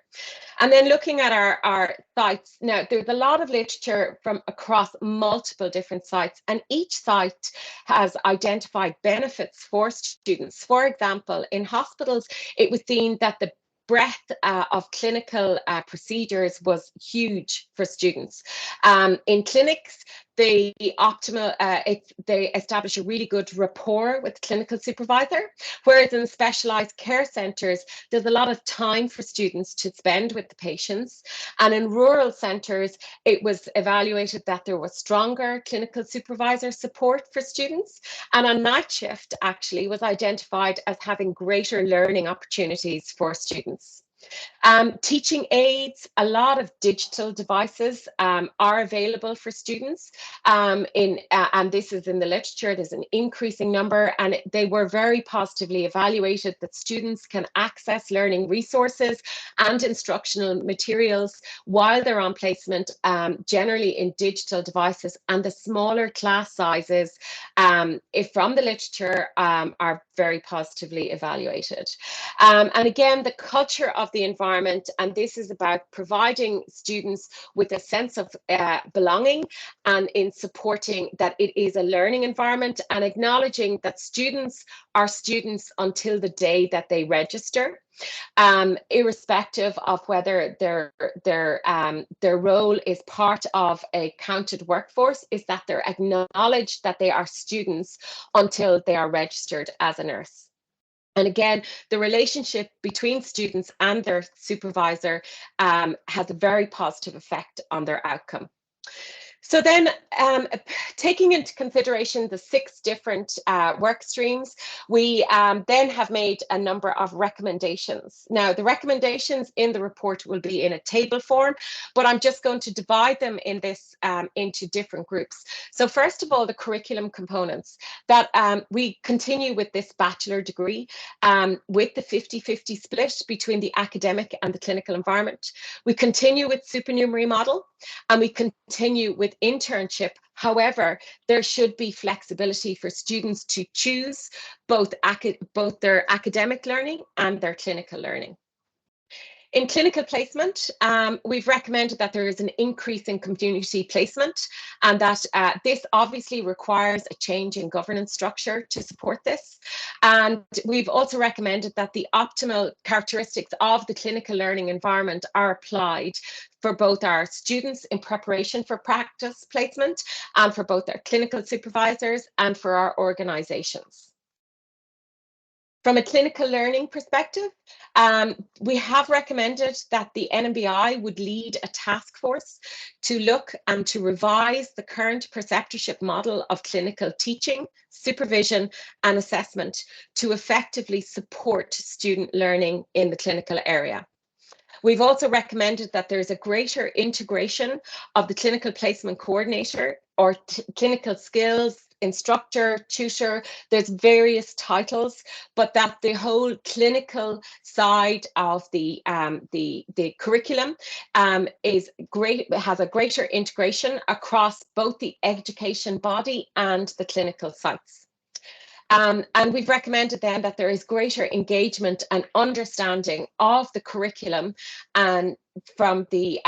And then looking at our sites, now there's a lot of literature from across multiple different sites, and each site has identified benefits for students. For example, in hospitals, it was seen that the breadth of clinical procedures was huge for students. In clinics, they establish a really good rapport with the clinical supervisor, whereas in specialised care centres, there's a lot of time for students to spend with the patients. And in rural centres, it was evaluated that there was stronger clinical supervisor support for students. And on night shift, actually, was identified as having greater learning opportunities for students. Teaching aids, a lot of digital devices are available for students, and this is in the literature. There's an increasing number, and they were very positively evaluated that students can access learning resources and instructional materials while they're on placement, generally in digital devices, and the smaller class sizes, if from the literature, are very positively evaluated. And again, the culture of the environment, and this is about providing students with a sense of belonging, and in supporting that it is a learning environment, and acknowledging that students are students until the day that they register, irrespective of whether their role is part of a counted workforce, is that they're acknowledged that they are students until they are registered as a nurse. And again, the relationship between students and their supervisor has a very positive effect on their outcome. So then, taking into consideration the 6 different work streams, we then have made a number of recommendations. Now, the recommendations in the report will be in a table form, but I'm just going to divide them in this into different groups. So first of all, the curriculum components, that we continue with this bachelor degree with the 50-50 split between the academic and the clinical environment. We continue with supernumerary model, and we continue with internship However, there should be flexibility for students to choose both their academic learning and their clinical learning. In clinical placement, we've recommended that there is an increase in community placement, and that this obviously requires a change in governance structure to support this. And we've also recommended that the optimal characteristics of the clinical learning environment are applied for both our students in preparation for practice placement and for both our clinical supervisors and for our organisations. From a clinical learning perspective, we have recommended that the NMBI would lead a task force to look and to revise the current preceptorship model of clinical teaching, supervision and assessment to effectively support student learning in the clinical area. We've also recommended that there's a greater integration of the clinical placement coordinator or clinical skills instructor, tutor, there's various titles, but that the whole clinical side of the curriculum is great, has a greater integration across both the education body and the clinical sites. And we've recommended then that there is greater engagement and understanding of the curriculum and from the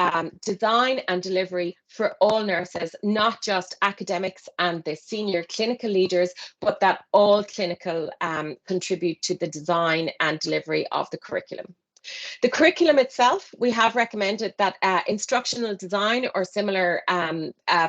design and delivery for all nurses, not just academics and the senior clinical leaders, but that all clinical contribute to the design and delivery of the curriculum. The curriculum itself, we have recommended that instructional design or similar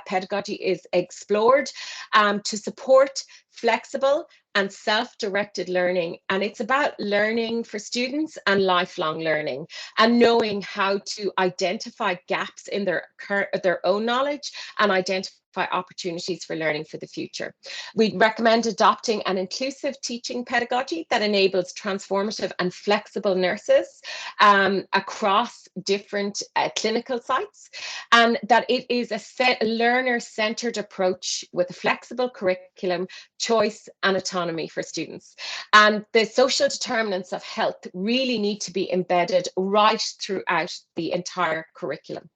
pedagogy is explored to support flexible and self-directed learning. And it's about learning for students and lifelong learning and knowing how to identify gaps in their own knowledge and identify opportunities for learning for the future. We recommend adopting an inclusive teaching pedagogy that enables transformative and flexible nurses across different clinical sites, and that it is a learner-centered approach with a flexible curriculum, choice and autonomy for students. And the social determinants of health really need to be embedded right throughout the entire curriculum.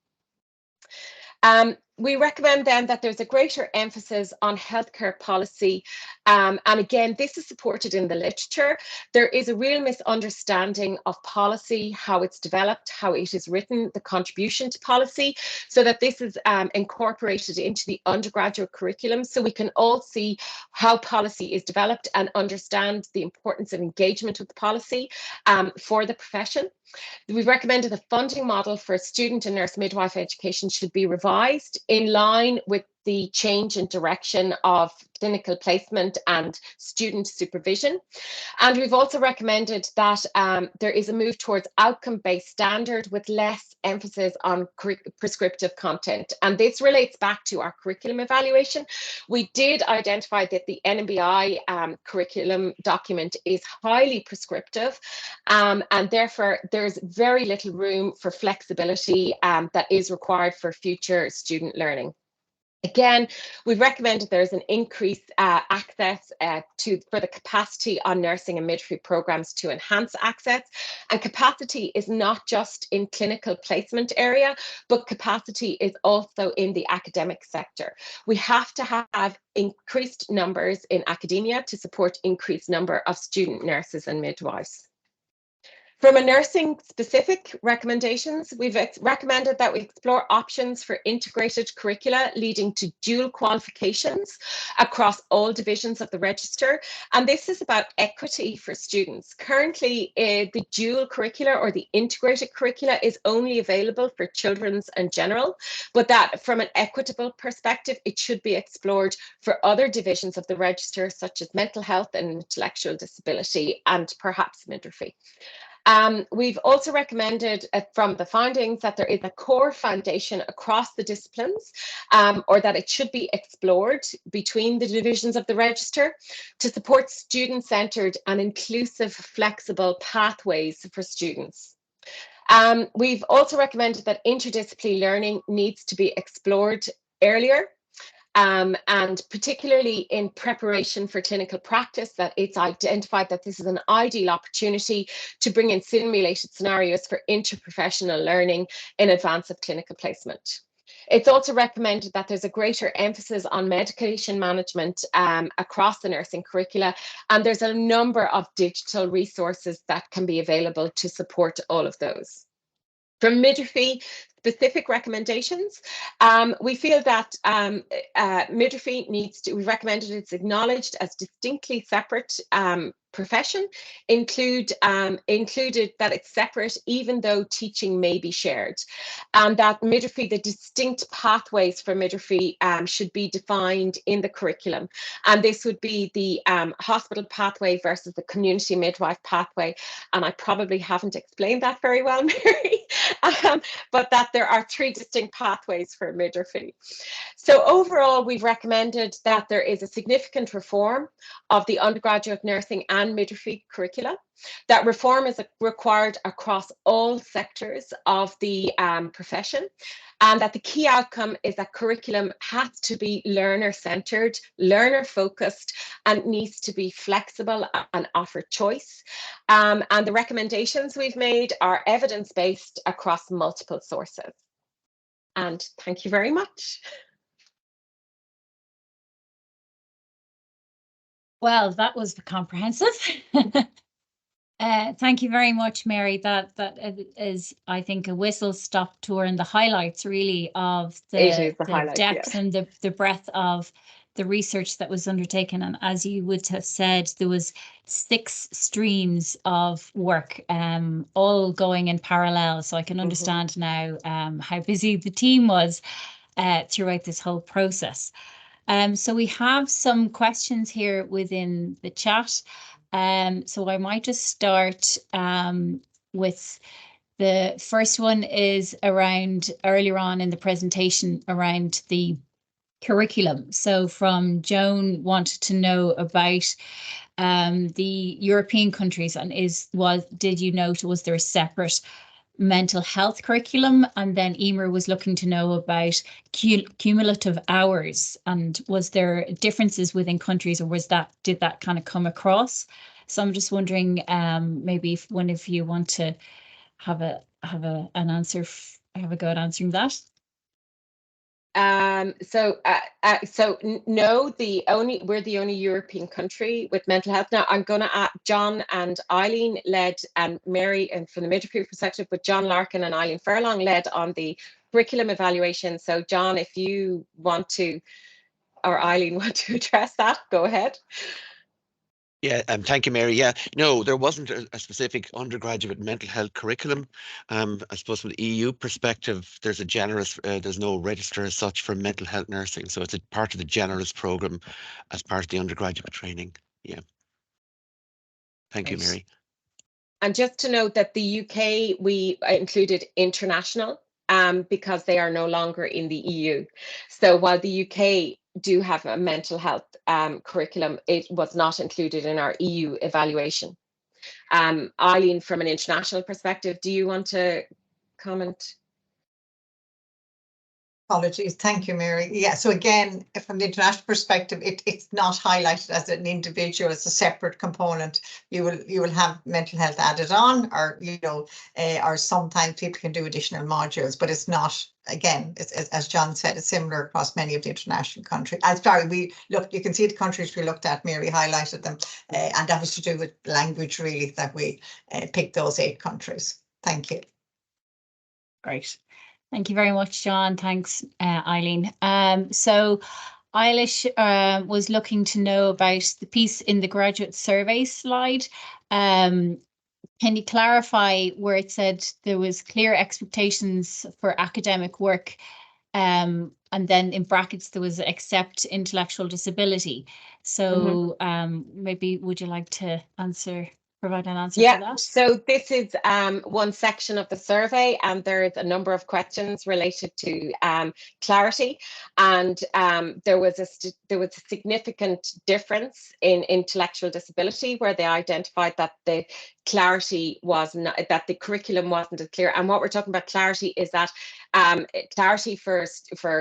We recommend then that there's a greater emphasis on healthcare policy. And again, this is supported in the literature. There is a real misunderstanding of policy, how it's developed, how it is written, the contribution to policy, so that this is incorporated into the undergraduate curriculum so we can all see how policy is developed and understand the importance of engagement with the policy for the profession. We've recommended the funding model for student and nurse midwife education should be revised in line with the change in direction of clinical placement and student supervision. And we've also recommended that there is a move towards outcome-based standard with less emphasis on prescriptive content. And this relates back to our curriculum evaluation. We did identify that the NMBI curriculum document is highly prescriptive, and therefore there's very little room for flexibility that is required for future student learning. Again, we've recommended there's an increased access for the capacity on nursing and midwifery programs to enhance access. And capacity is not just in clinical placement area, but capacity is also in the academic sector. We have to have increased numbers in academia to support increased number of student nurses and midwives. From a nursing specific recommendations, we've recommended that we explore options for integrated curricula leading to dual qualifications across all divisions of the register. And this is about equity for students. Currently, the dual curricula or the integrated curricula is only available for children's and general, but that from an equitable perspective, it should be explored for other divisions of the register, such as mental health and intellectual disability, and perhaps midwifery. We've also recommended from the findings that there is a core foundation across the disciplines, or that it should be explored between the divisions of the register to support student-centred and inclusive, flexible pathways for students. We've also recommended that interdisciplinary learning needs to be explored earlier. And particularly in preparation for clinical practice, that it's identified that this is an ideal opportunity to bring in simulated scenarios for interprofessional learning in advance of clinical placement. It's also recommended that there's a greater emphasis on medication management across the nursing curricula, and there's a number of digital resources that can be available to support all of those. From midwifery specific recommendations, we feel that midwifery needs to, we recommended it's acknowledged as distinctly separate profession, included that it's separate even though teaching may be shared, and that midwifery, the distinct pathways for midwifery should be defined in the curriculum, and this would be the hospital pathway versus the community midwife pathway, and I probably haven't explained that very well, Mary, but that there are 3 distinct pathways for midwifery. So overall, we've recommended that there is a significant reform of the undergraduate nursing and midwifery curricula. That reform is required across all sectors of the profession, and that the key outcome is that curriculum has to be learner-centered, learner-focused, and needs to be flexible and offer choice. And the recommendations we've made are evidence-based across multiple sources. And thank you very much. Well, that was comprehensive. Thank you very much, Mary. That is, I think, a whistle-stop tour and the highlights really of the highlight, depth and the breadth of the research that was undertaken. And as you would have said, there was 6 streams of work, all going in parallel. So I can understand now how busy the team was throughout this whole process. So we have some questions here within the chat. So I might just start with the first one is around earlier on in the presentation around the curriculum. So from Joan wanted to know about the European countries, and did you note, was there a separate mental health curriculum? And then Emer was looking to know about cumulative hours, and was there differences within countries, or did that kind of come across? So I'm just wondering, maybe if one of you want to have an answer, have a go at answering that. So no, we're the only European country with mental health. Now I'm going to John and Eileen led, and Mary, and from the midwifery perspective, but John Larkin and Eileen Furlong led on the curriculum evaluation. So John, if you want to, or Eileen want to address that, go ahead. Yeah, thank you, Mary. Yeah, no, there wasn't a specific undergraduate mental health curriculum. I suppose from the EU perspective, there's a generous, there's no register as such for mental health nursing. So it's a part of the generalist program as part of the undergraduate training. Yeah. Thank you, Mary. And just to note that the UK, we included international because they are no longer in the EU. So while the UK do have a mental health curriculum, it was not included in our EU evaluation. Eileen, from an international perspective, do you want to comment? Apologies. Thank you, Mary. Yeah, so again, from the international perspective, it's not highlighted as an individual, as a separate component. You will have mental health added on, or or sometimes people can do additional modules, but it's not, again, as John said, it's similar across many of the international countries. You can see the countries we looked at, Mary highlighted them, and that was to do with language, really, that we picked those 8 countries. Thank you. Great. Thank you very much, John. Thanks, Eileen. So Eilish was looking to know about the piece in the graduate survey slide. Can you clarify where it said there was clear expectations for academic work, and then in brackets there was accept intellectual disability? So maybe would you like to provide an answer for that? So this is one section of the survey, and there's a number of questions related to clarity, and there was a significant difference in intellectual disability, where they identified that the clarity was not, that the curriculum wasn't as clear. And what we're talking about clarity is that clarity for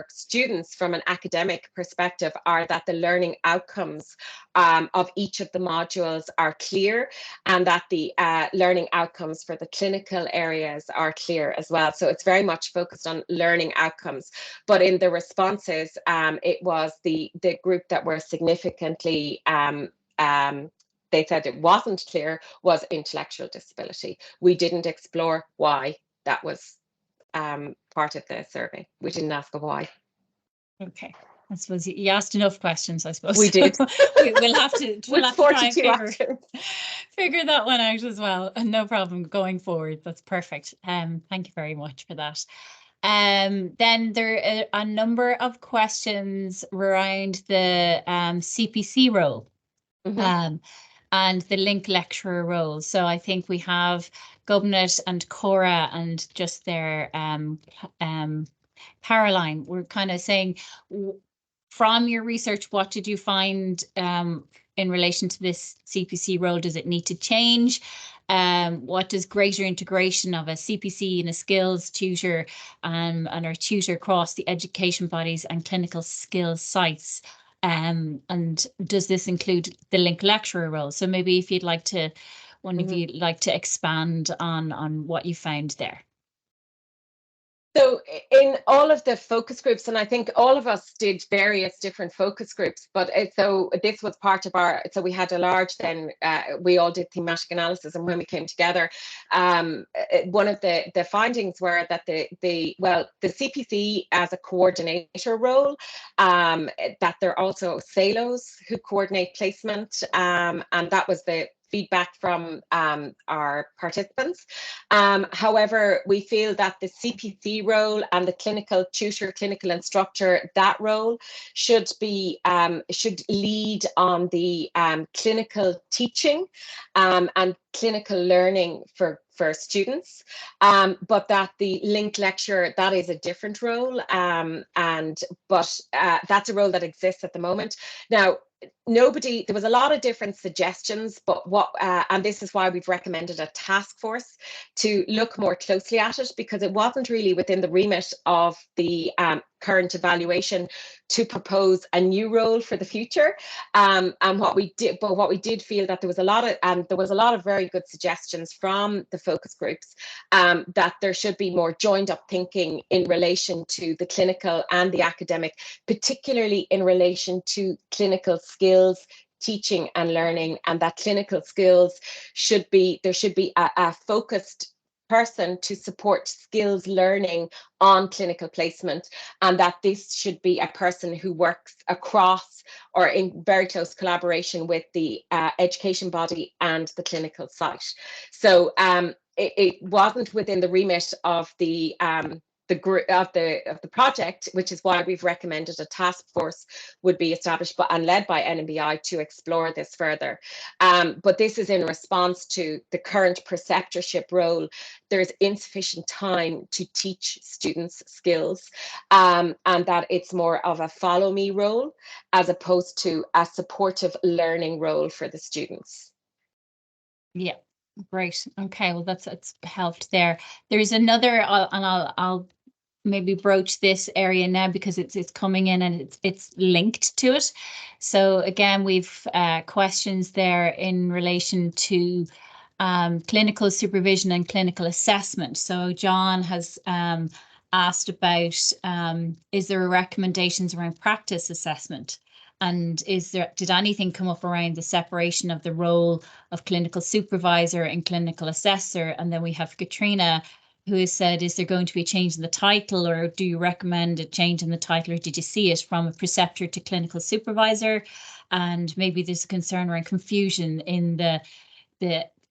students from an academic perspective are that the learning outcomes of each of the modules are clear, and that the learning outcomes for the clinical areas are clear as well. So it's very much focused on learning outcomes. But in the responses, it was the group that were significantly they said it wasn't clear was intellectual disability. We didn't explore why that was part of the survey. We didn't ask a why. Okay, I suppose you asked enough questions, I suppose. We did. We'll have to try and figure that one out as well. No problem going forward. That's perfect. Thank you very much for that. Then there are a number of questions around the CPC role. And the link lecturer role. So I think we have Gobnet and Cora and just their Caroline. We're kind of saying, from your research, what did you find in relation to this CPC role? Does it need to change? What does greater integration of a CPC and a skills tutor and our tutor across the education bodies and clinical skills sites? And does this include the link lecturer role? So maybe if you'd like to, one of you like to expand on what you found there. So in all of the focus groups, and I think all of us did various different focus groups, but so this was part of our, so we had a large, then we all did thematic analysis, and when we came together, one of the findings were that the CPC as a coordinator role, that there are also SALOs who coordinate placement, and that was the feedback from our participants. However, we feel that the CPC role and the clinical tutor, clinical instructor, that role should be should lead on the clinical teaching and clinical learning for students, but that the link lecturer, that is a different role, but that's a role that exists at the moment. Now, there was a lot of different suggestions, but and this is why we've recommended a task force to look more closely at it, because it wasn't really within the remit of the current evaluation to propose a new role for the future. And what we did feel that there was a lot of very good suggestions from the focus groups, that there should be more joined up thinking in relation to the clinical and the academic, particularly in relation to clinical skills, teaching and learning, and that clinical skills there should be a focused person to support skills learning on clinical placement, and that this should be a person who works across or in very close collaboration with the education body and the clinical site. So it wasn't within the remit of the project, which is why we've recommended a task force would be established and led by NMBI to explore this further. But this is in response to the current preceptorship role. There's insufficient time to teach students skills, and that it's more of a follow me role as opposed to a supportive learning role for the students. Yeah, great. Okay, well that's helped there. There's another, and I'll maybe broach this area now because it's coming in and it's linked to it. So again, we've questions there in relation to clinical supervision and clinical assessment. So John has asked about, is there recommendations around practice assessment? And did anything come up around the separation of the role of clinical supervisor and clinical assessor? And then we have Katrina, who has said, is there going to be a change in the title, or do you recommend a change in the title, or did you see it from a preceptor to clinical supervisor? And maybe there's a concern around confusion in the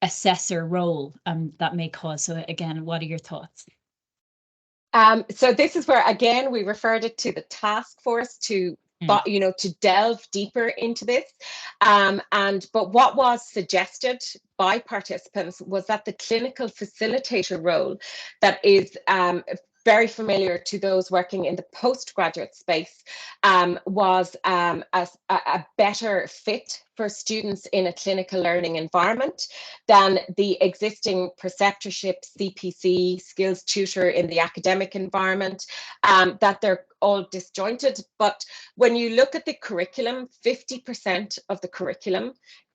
assessor role that may cause. So again, what are your thoughts? So this is where, again, we referred it to the task force to delve deeper into this. But what was suggested by participants was that the clinical facilitator role that is very familiar to those working in the postgraduate space, was a better fit for students in a clinical learning environment than the existing preceptorship, CPC, skills tutor in the academic environment, that they're all disjointed. But when you look at the curriculum, 50% of the curriculum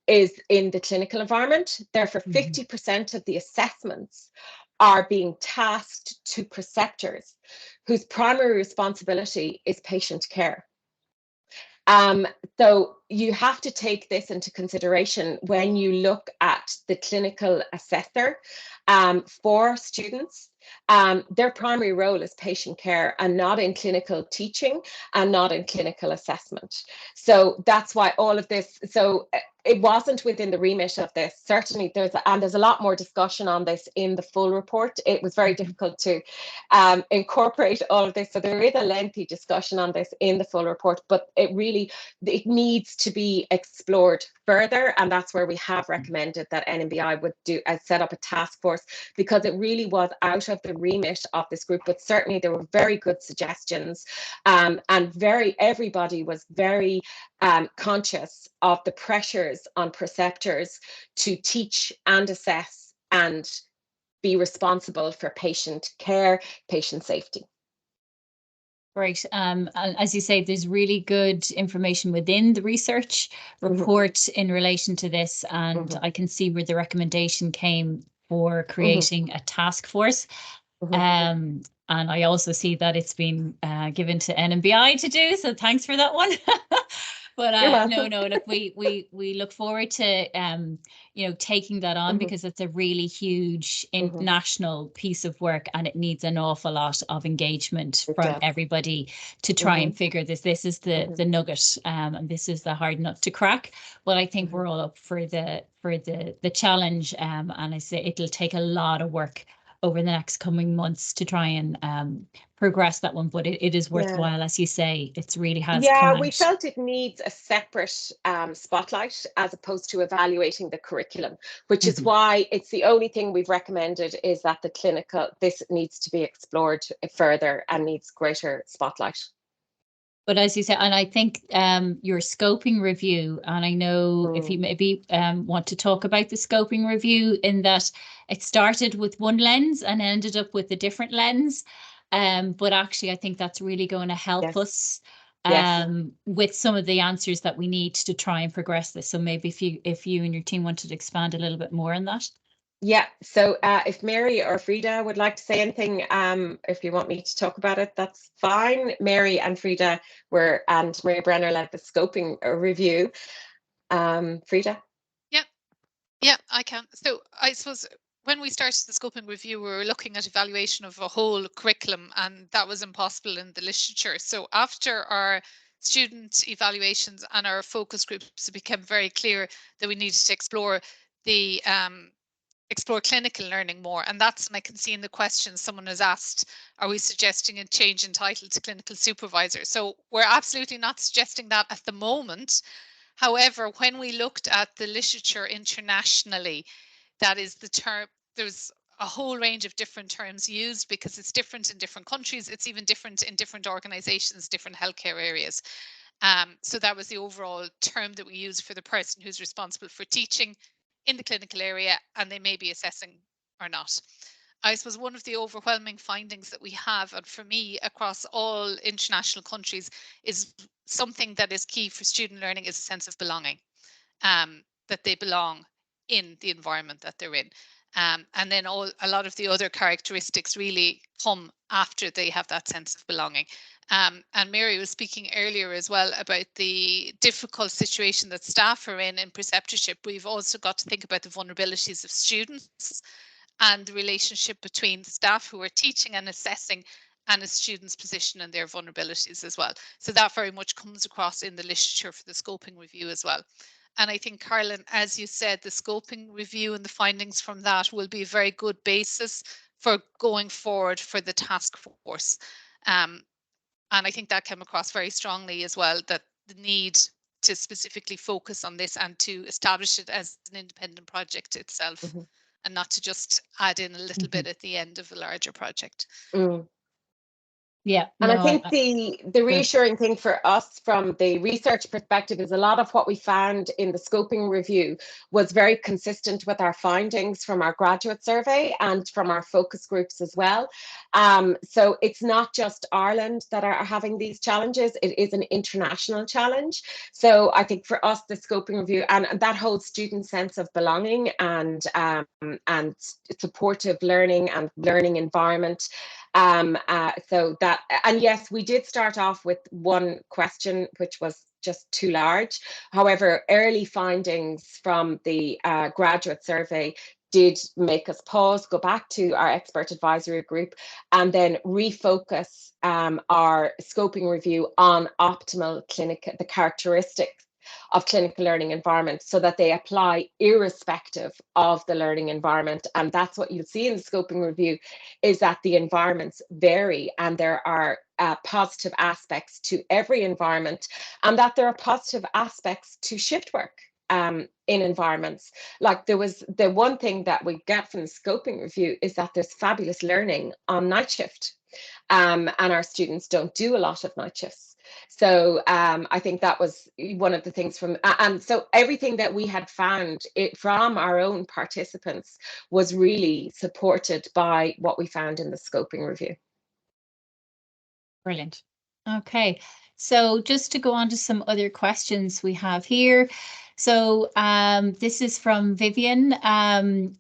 is in the clinical environment. Therefore, 50% of the assessments are being tasked to preceptors whose primary responsibility is patient care. So you have to take this into consideration when you look at the clinical assessor for students. Their primary role is patient care and not in clinical teaching and not in clinical assessment. So that's why all of this, so it wasn't within the remit of this. Certainly there's a lot more discussion on this in the full report. It was very difficult to incorporate all of this. So there is a lengthy discussion on this in the full report, but it needs to be explored further. And that's where we have recommended that NMBI would set up a task force, because it really was out of the remit of this group. But certainly there were very good suggestions, and everybody was very conscious of the pressures on preceptors to teach and assess and be responsible for patient care, patient safety. Great. And as you say, there's really good information within the research report in relation to this, and I can see where the recommendation came for creating a task force. And I also see that it's been given to NMBI to do, so thanks for that one. But look, we look forward to taking that on, because it's a really huge international piece of work, and it needs an awful lot of engagement from everybody to try and figure this. This is the nugget, and this is the hard nut to crack. But I think we're all up for the challenge, and I say it'll take a lot of work over the next coming months to try and progress that one, but it is worthwhile, as you say. It's really has come we out. felt it needs a separate spotlight as opposed to evaluating the curriculum, which is why it's the only thing we've recommended is that this needs to be explored further and needs greater spotlight. But as you said, and I think your scoping review, and I know if you maybe want to talk about the scoping review, in that it started with one lens and ended up with a different lens. But actually, I think that's really going to help us with some of the answers that we need to try and progress this. So maybe if you and your team wanted to expand a little bit more on that. Yeah, so if Mary or Frida would like to say anything, if you want me to talk about it, that's fine. Mary and Frida and Maria Brenner led the scoping review. Frida? Yeah, I can. So I suppose when we started the scoping review, we were looking at evaluation of a whole curriculum, and that was impossible in the literature. So after our student evaluations and our focus groups, it became very clear that we needed to explore clinical learning more. And that's, and I can see in the questions someone has asked, are we suggesting a change in title to clinical supervisor? So we're absolutely not suggesting that at the moment. However, when we looked at the literature internationally, that is the term, there's a whole range of different terms used because it's different in different countries. It's even different in different organizations, different healthcare areas. So that was the overall term that we use for the person who's responsible for teaching in the clinical area, and they may be assessing or not. I suppose one of the overwhelming findings that we have, and for me across all international countries, is something that is key for student learning is a sense of belonging, that they belong in the environment that they're in. And then a lot of the other characteristics really come after they have that sense of belonging. And Mary was speaking earlier as well about the difficult situation that staff are in preceptorship. We've also got to think about the vulnerabilities of students and the relationship between staff who are teaching and assessing and a student's position and their vulnerabilities as well. So that very much comes across in the literature for the scoping review as well. And I think, Carolyn, as you said, the scoping review and the findings from that will be a very good basis for going forward for the task force. And I think that came across very strongly as well, that the need to specifically focus on this and to establish it as an independent project itself, and not to just add in a little bit at the end of a larger project. Yeah. And no, I think the reassuring thing for us from the research perspective is a lot of what we found in the scoping review was very consistent with our findings from our graduate survey and from our focus groups as well. So it's not just Ireland that are having these challenges, it is an international challenge. So I think for us, the scoping review and that whole student sense of belonging and supportive learning and learning environment. So that, and yes, we did start off with one question, which was just too large. However, early findings from the graduate survey did make us pause, go back to our expert advisory group, and then refocus our scoping review on optimal the characteristics of clinical learning environments so that they apply irrespective of the learning environment. And that's what you'll see in the scoping review, is that the environments vary and there are positive aspects to every environment, and that there are positive aspects to shift work in environments. Like there was the one thing that we get from the scoping review is that there's fabulous learning on night shift, and our students don't do a lot of night shifts. So I think that was one of the things from, and so everything that we had found from our own participants was really supported by what we found in the scoping review. Brilliant. Okay, so just to go on to some other questions we have here. So this is from Vivian.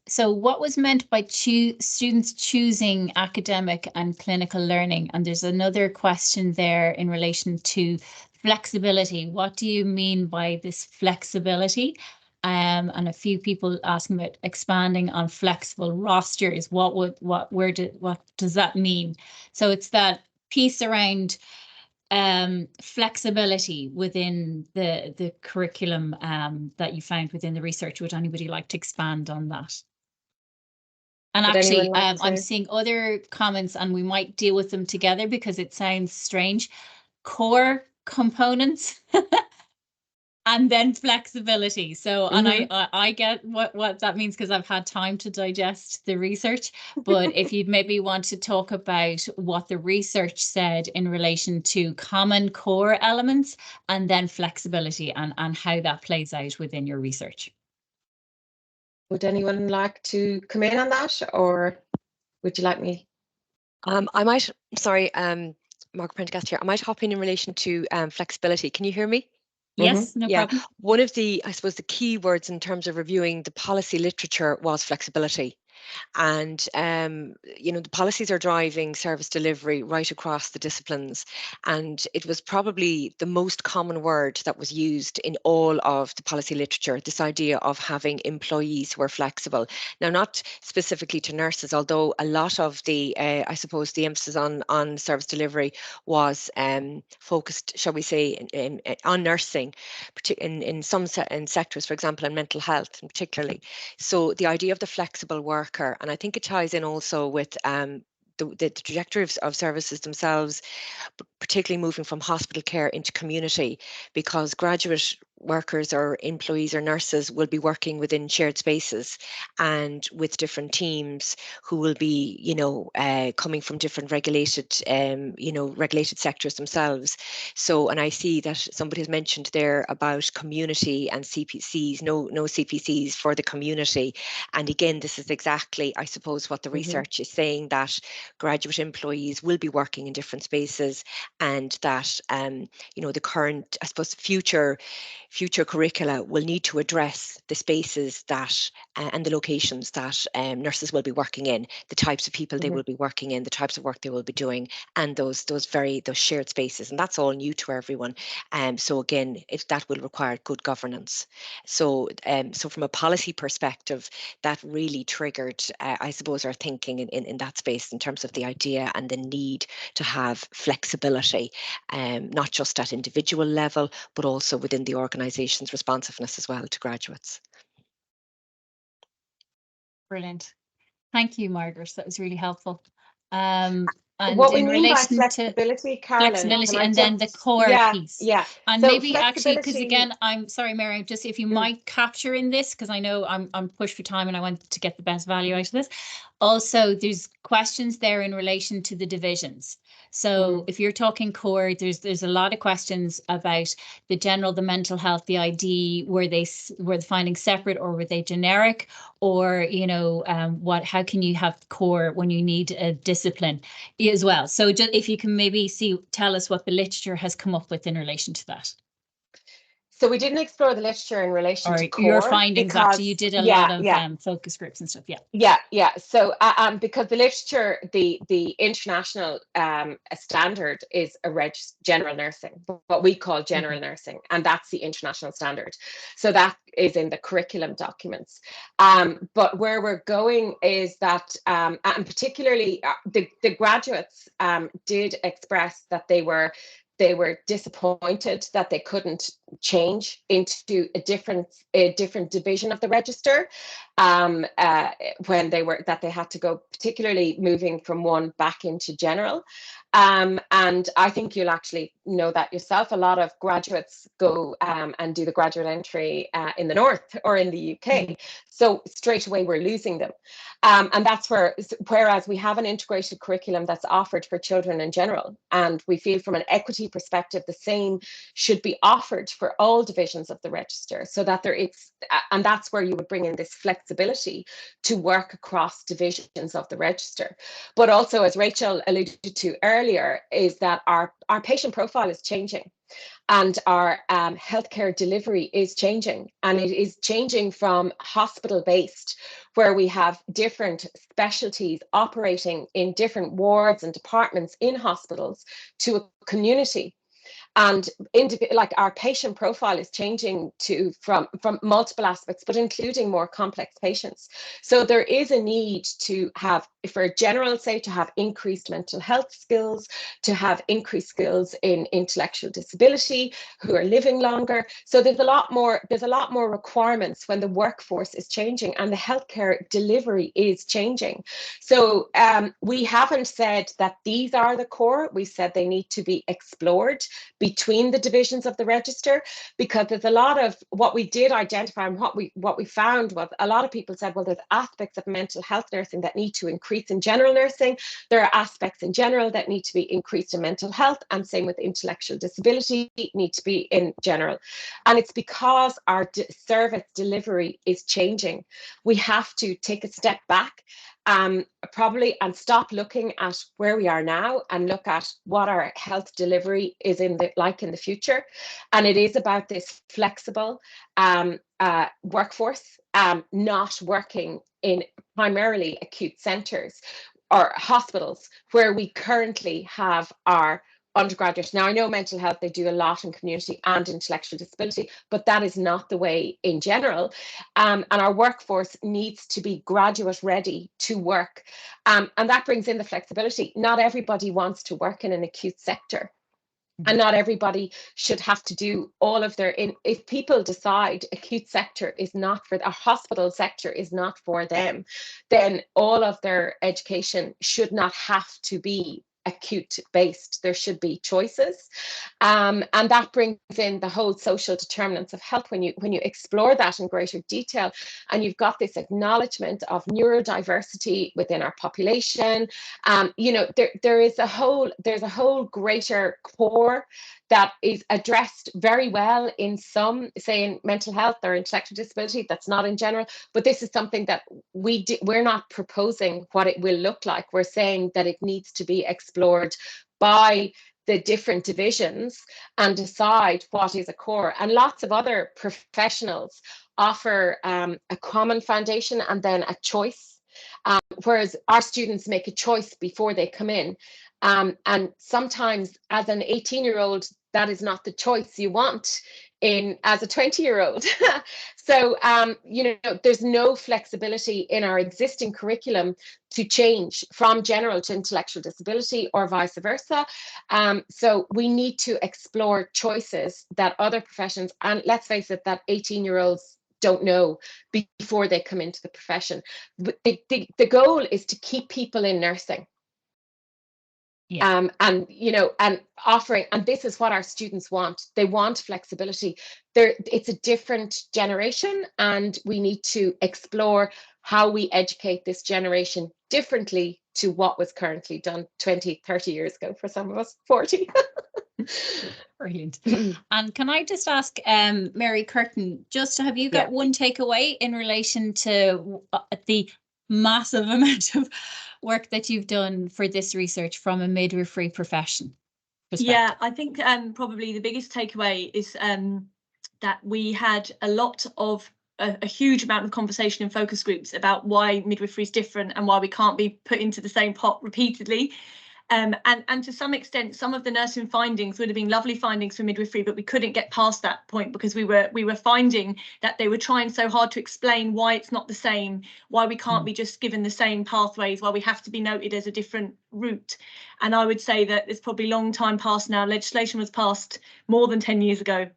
So what was meant by students choosing academic and clinical learning? And there's another question there in relation to flexibility. What do you mean by this flexibility? And a few people asking about expanding on flexible rosters. What does that mean? So it's that piece around flexibility within the curriculum that you found within the research. Would anybody like to expand on that? And actually, I'm seeing other comments and we might deal with them together because it sounds strange. Core components and then flexibility. So, and I get what that means because I've had time to digest the research. But if you'd maybe want to talk about what the research said in relation to common core elements and then flexibility and how that plays out within your research. Would anyone like to come in on that, or would you like me? I might, sorry, Margaret Prendergast here. I might hop in relation to flexibility. Can you hear me? Yes, no problem. One of the, I suppose, the key words in terms of reviewing the policy literature was flexibility. And, you know, the policies are driving service delivery right across the disciplines. And it was probably the most common word that was used in all of the policy literature, this idea of having employees who are flexible. Now, not specifically to nurses, although a lot of the, I suppose, the emphasis on service delivery was focused, shall we say, on nursing, in some sectors, for example, in mental health and particularly. So the idea of the flexible worker, and I think it ties in also with the trajectory of services themselves, particularly moving from hospital care into community, because graduate workers or employees or nurses will be working within shared spaces and with different teams who will be, you know, coming from different regulated, you know, regulated sectors themselves. So, and I see that somebody has mentioned there about community and CPCs, no CPCs for the community. And again, this is exactly, I suppose, what the research is saying, that graduate employees will be working in different spaces, and that, you know, the current, I suppose, future curricula will need to address the spaces that and the locations that nurses will be working in, the types of people they will be working in, the types of work they will be doing, and those shared spaces. And that's all new to everyone. So again, that will require good governance. So so from a policy perspective, that really triggered, I suppose, our thinking in that space in terms of the idea and the need to have flexibility, not just at individual level, but also within the organisation's responsiveness as well to graduates. Brilliant. Thank you, Margaret. That was really helpful. And what we in mean by relation flexibility, to Caroline, flexibility, and then the core piece. Yeah. And so maybe actually, because again, I'm sorry, Mary, just if you might capture in this, because I know I'm pushed for time and I want to get the best value out of this. Also, there's questions there in relation to the divisions. So if you're talking core, there's a lot of questions about the mental health, the ID, were the findings separate or were they generic, or, you know, how can you have core when you need a discipline as well? So just if you can maybe tell us what the literature has come up with in relation to that. So we didn't explore the literature in relation to core. Your findings, because, actually, you did a lot of focus groups and stuff. Yeah. So because the literature, the international standard is general nursing, what we call general nursing, and that's the international standard. So that is in the curriculum documents. But where we're going is that, and particularly the graduates did express that they were disappointed that they couldn't change into a different division of the register when they had to go, particularly moving from one back into general. And I think you'll actually know that yourself. A lot of graduates go and do the graduate entry in the North or in the UK. So straight away we're losing them. And that's whereas we have an integrated curriculum that's offered for children in general, and we feel from an equity perspective, the same should be offered for all divisions of the register, so that and that's where you would bring in this flexibility to work across divisions of the register. But also, as Rachel alluded to earlier, is that our patient profile is changing. And our healthcare delivery is changing, and it is changing from hospital-based, where we have different specialties operating in different wards and departments in hospitals, to a community. And like our patient profile is changing from multiple aspects, but including more complex patients. So there is a need to have, for general, say, to have increased mental health skills, to have increased skills in intellectual disability, who are living longer. So there's a lot more requirements when the workforce is changing and the healthcare delivery is changing. So we haven't said that these are the core. We said they need to be explored between the divisions of the register, because there's a lot of what we did identify, and what we found was a lot of people said, well, there's aspects of mental health nursing that need to increase in general nursing. There are aspects in general that need to be increased in mental health, and same with intellectual disability need to be in general. And it's because our service delivery is changing. We have to take a step back probably and stop looking at where we are now and look at what our health delivery is like in the future. And it is about this flexible workforce, not working in primarily acute centres or hospitals where we currently have our undergraduates. Now, I know mental health, they do a lot in community and intellectual disability, but that is not the way in general. And our workforce needs to be graduate ready to work. And that brings in the flexibility. Not everybody wants to work in an acute sector. And not everybody should have to do all of if people decide acute sector is not for, a hospital sector is not for them, then all of their education should not have to be acute based. There should be choices, and that brings in the whole social determinants of health when you explore that in greater detail, and you've got this acknowledgement of neurodiversity within our population. You know, there's a whole greater core that is addressed very well in some, say, in mental health or intellectual disability, that's not in general. But this is something that we're not proposing what it will look like. We're saying that it needs to be explored by the different divisions and decide what is a core. And lots of other professionals offer a common foundation and then a choice, whereas our students make a choice before they come in. And sometimes as an 18-year-old, that is not the choice you want as a 20-year-old. So, you know, there's no flexibility in our existing curriculum to change from general to intellectual disability or vice versa. So we need to explore choices that other professions, and let's face it, that 18-year-olds don't know before they come into the profession. The goal is to keep people in nursing. Yeah. And you know, and offering, and this is what our students want. They want flexibility. It's a different generation, and we need to explore how we educate this generation differently to what was currently done 20, 30 years ago for some of us, 40. Brilliant. And can I just ask Mary Curtin, just have you got one takeaway in relation to the massive amount of work that you've done for this research from a midwifery profession perspective? Yeah, I think probably the biggest takeaway is that we had a lot of a huge amount of conversation in focus groups about why midwifery is different and why we can't be put into the same pot repeatedly. And to some extent, some of the nursing findings would have been lovely findings for midwifery, but we couldn't get past that point because we were finding that they were trying so hard to explain why it's not the same, why we can't be just given the same pathways, why we have to be noted as a different route. And I would say that it's probably a long time past now. Legislation was passed more than 10 years ago.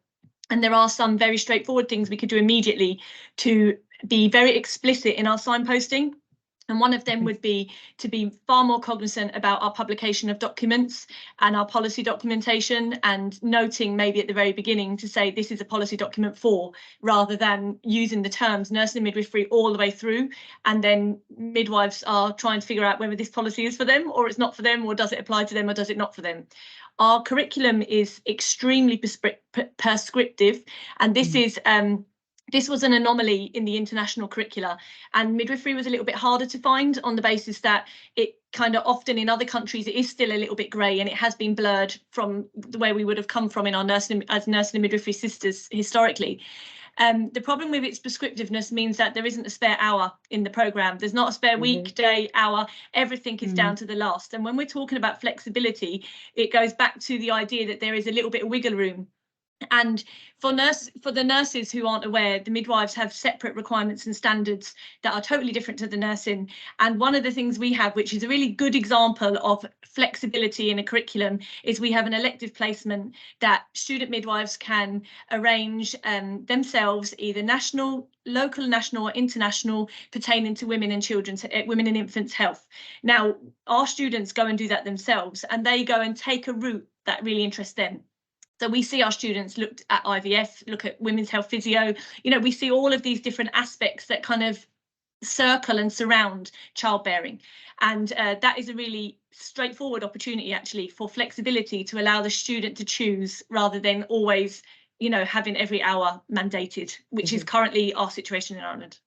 And there are some very straightforward things we could do immediately to be very explicit in our signposting. And one of them would be to be far more cognizant about our publication of documents and our policy documentation, and noting maybe at the very beginning to say this is a policy document for, rather than using the terms nursing and midwifery all the way through. And then midwives are trying to figure out whether this policy is for them or it's not for them, or does it apply to them or does it not for them. Our curriculum is extremely prescriptive, and this is this was an anomaly in the international curricula, and midwifery was a little bit harder to find on the basis that it kind of often in other countries it is still a little bit grey, and it has been blurred from the way we would have come from in our nursing and midwifery sisters historically. The problem with its prescriptiveness means that there isn't a spare hour in the programme. There's not a spare week, day, hour. Everything is down to the last. And when we're talking about flexibility, it goes back to the idea that there is a little bit of wiggle room. And for the nurses who aren't aware, the midwives have separate requirements and standards that are totally different to the nursing. And one of the things we have, which is a really good example of flexibility in a curriculum, is we have an elective placement that student midwives can arrange themselves, either national, local, national or international, pertaining to women and children, women and infants health. Now, our students go and do that themselves, and they go and take a route that really interests them. So we see our students look at IVF, look at women's health physio, you know, we see all of these different aspects that kind of circle and surround childbearing. And that is a really straightforward opportunity actually for flexibility to allow the student to choose rather than always, you know, having every hour mandated, which is currently our situation in Ireland.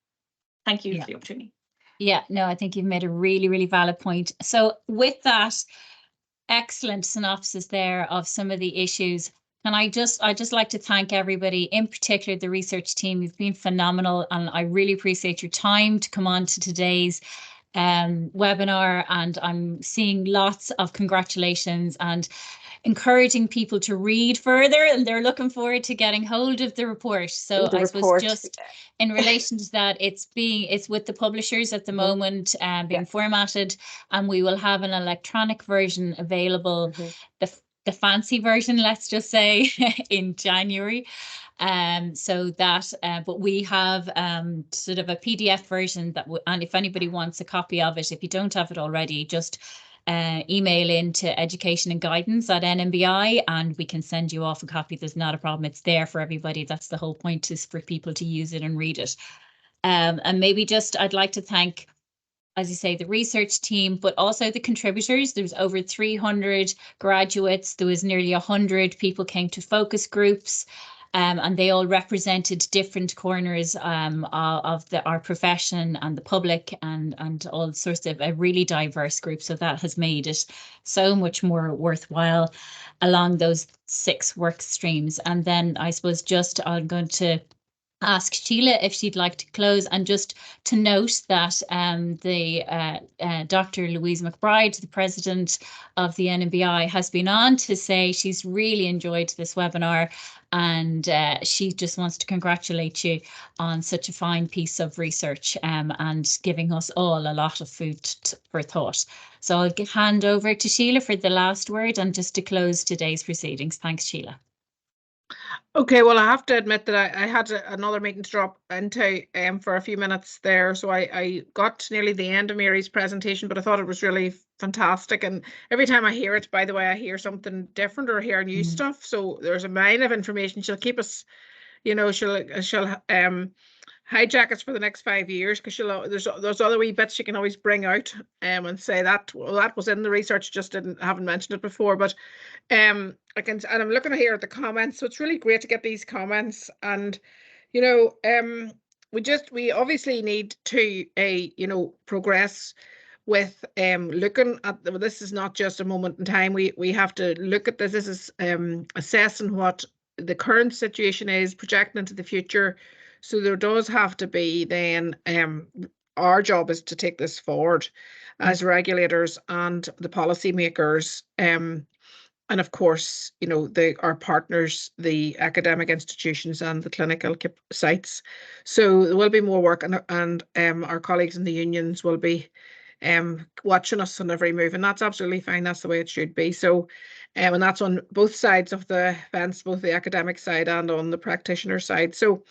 Thank you for the opportunity. Yeah, no, I think you've made a really, really valid point. So with that excellent synopsis there of some of the issues, and I just like to thank everybody, in particular the research team. You've been phenomenal, and I really appreciate your time to come on to today's webinar. And I'm seeing lots of congratulations and encouraging people to read further, and they're looking forward to getting hold of the report. So I suppose just in relation to that, it's with the publishers at the moment, being formatted, and we will have an electronic version available, the fancy version, let's just say, in January. So that, but we have sort of a PDF version that, and if anybody wants a copy of it, if you don't have it already, just email in to education and guidance at NMBI, and we can send you off a copy. There's not a problem. It's there for everybody. That's the whole point, is for people to use it and read it. And maybe just, I'd like to thank, as you say, the research team, but also the contributors. There's over 300 graduates. There was nearly 100 people came to focus groups, and they all represented different corners of our profession and the public, and all sorts of a really diverse group. So that has made it so much more worthwhile along those 6 work streams. And then I suppose just I'm going to ask Sheila if she'd like to close, and just to note that Dr. Louise McBride, the president of the NMBI, has been on to say she's really enjoyed this webinar, and she just wants to congratulate you on such a fine piece of research, and giving us all a lot of food for thought. So I'll hand over to Sheila for the last word and just to close today's proceedings. Thanks, Sheila. Okay, well, I have to admit that I had another meeting to drop into for a few minutes there, so I got to nearly the end of Mary's presentation, but I thought it was really fantastic. And every time I hear it, by the way, I hear something different or hear new stuff. So there's a mine of information. She'll keep us, you know, she'll hijack us for the next 5 years, because there's other wee bits you can always bring out and say that, well, that was in the research, just haven't mentioned it before. But and I'm looking here at the comments, so it's really great to get these comments. And you know, we obviously need to progress with looking at this. Is not just a moment in time. We have to look at this. This is assessing what the current situation is, projecting into the future. So there does have to be then our job is to take this forward as regulators and the policymakers, and of course, you know, our partners, the academic institutions and the clinical sites. So there will be more work, and our colleagues in the unions will be watching us on every move, and that's absolutely fine. That's the way it should be. So and that's on both sides of the fence, both the academic side and on the practitioner side. So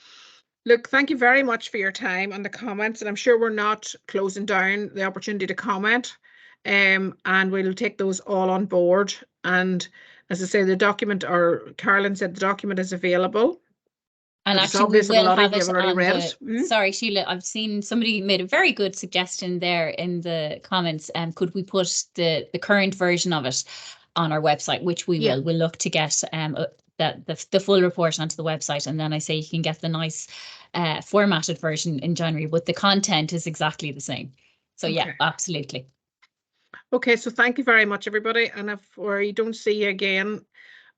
look, thank you very much for your time and the comments, and I'm sure we're not closing down the opportunity to comment, and we'll take those all on board. And as I say, the document, or Carolyn said the document is available. And actually, we will have it on the, sorry, Sheila, I've seen somebody made a very good suggestion there in the comments. Could we put the current version of it on our website, which we will. We'll look to get the full report onto the website, and then I say you can get the nice formatted version in January, but the content is exactly the same. So yeah, absolutely. Okay, so thank you very much, everybody. And if we don't see you again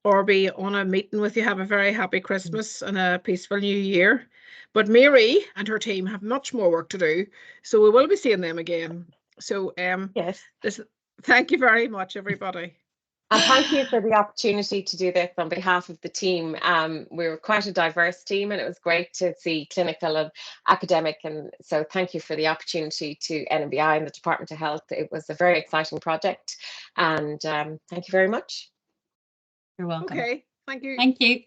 or be on a meeting with you, have a very happy Christmas and a peaceful New Year. But Mary and her team have much more work to do, so we will be seeing them again. So yes, thank you very much, everybody. And thank you for the opportunity to do this on behalf of the team. We were quite a diverse team, and it was great to see clinical and academic. And so thank you for the opportunity to NMBI and the Department of Health. It was a very exciting project, and thank you very much. You're welcome. Okay, thank you. Thank you.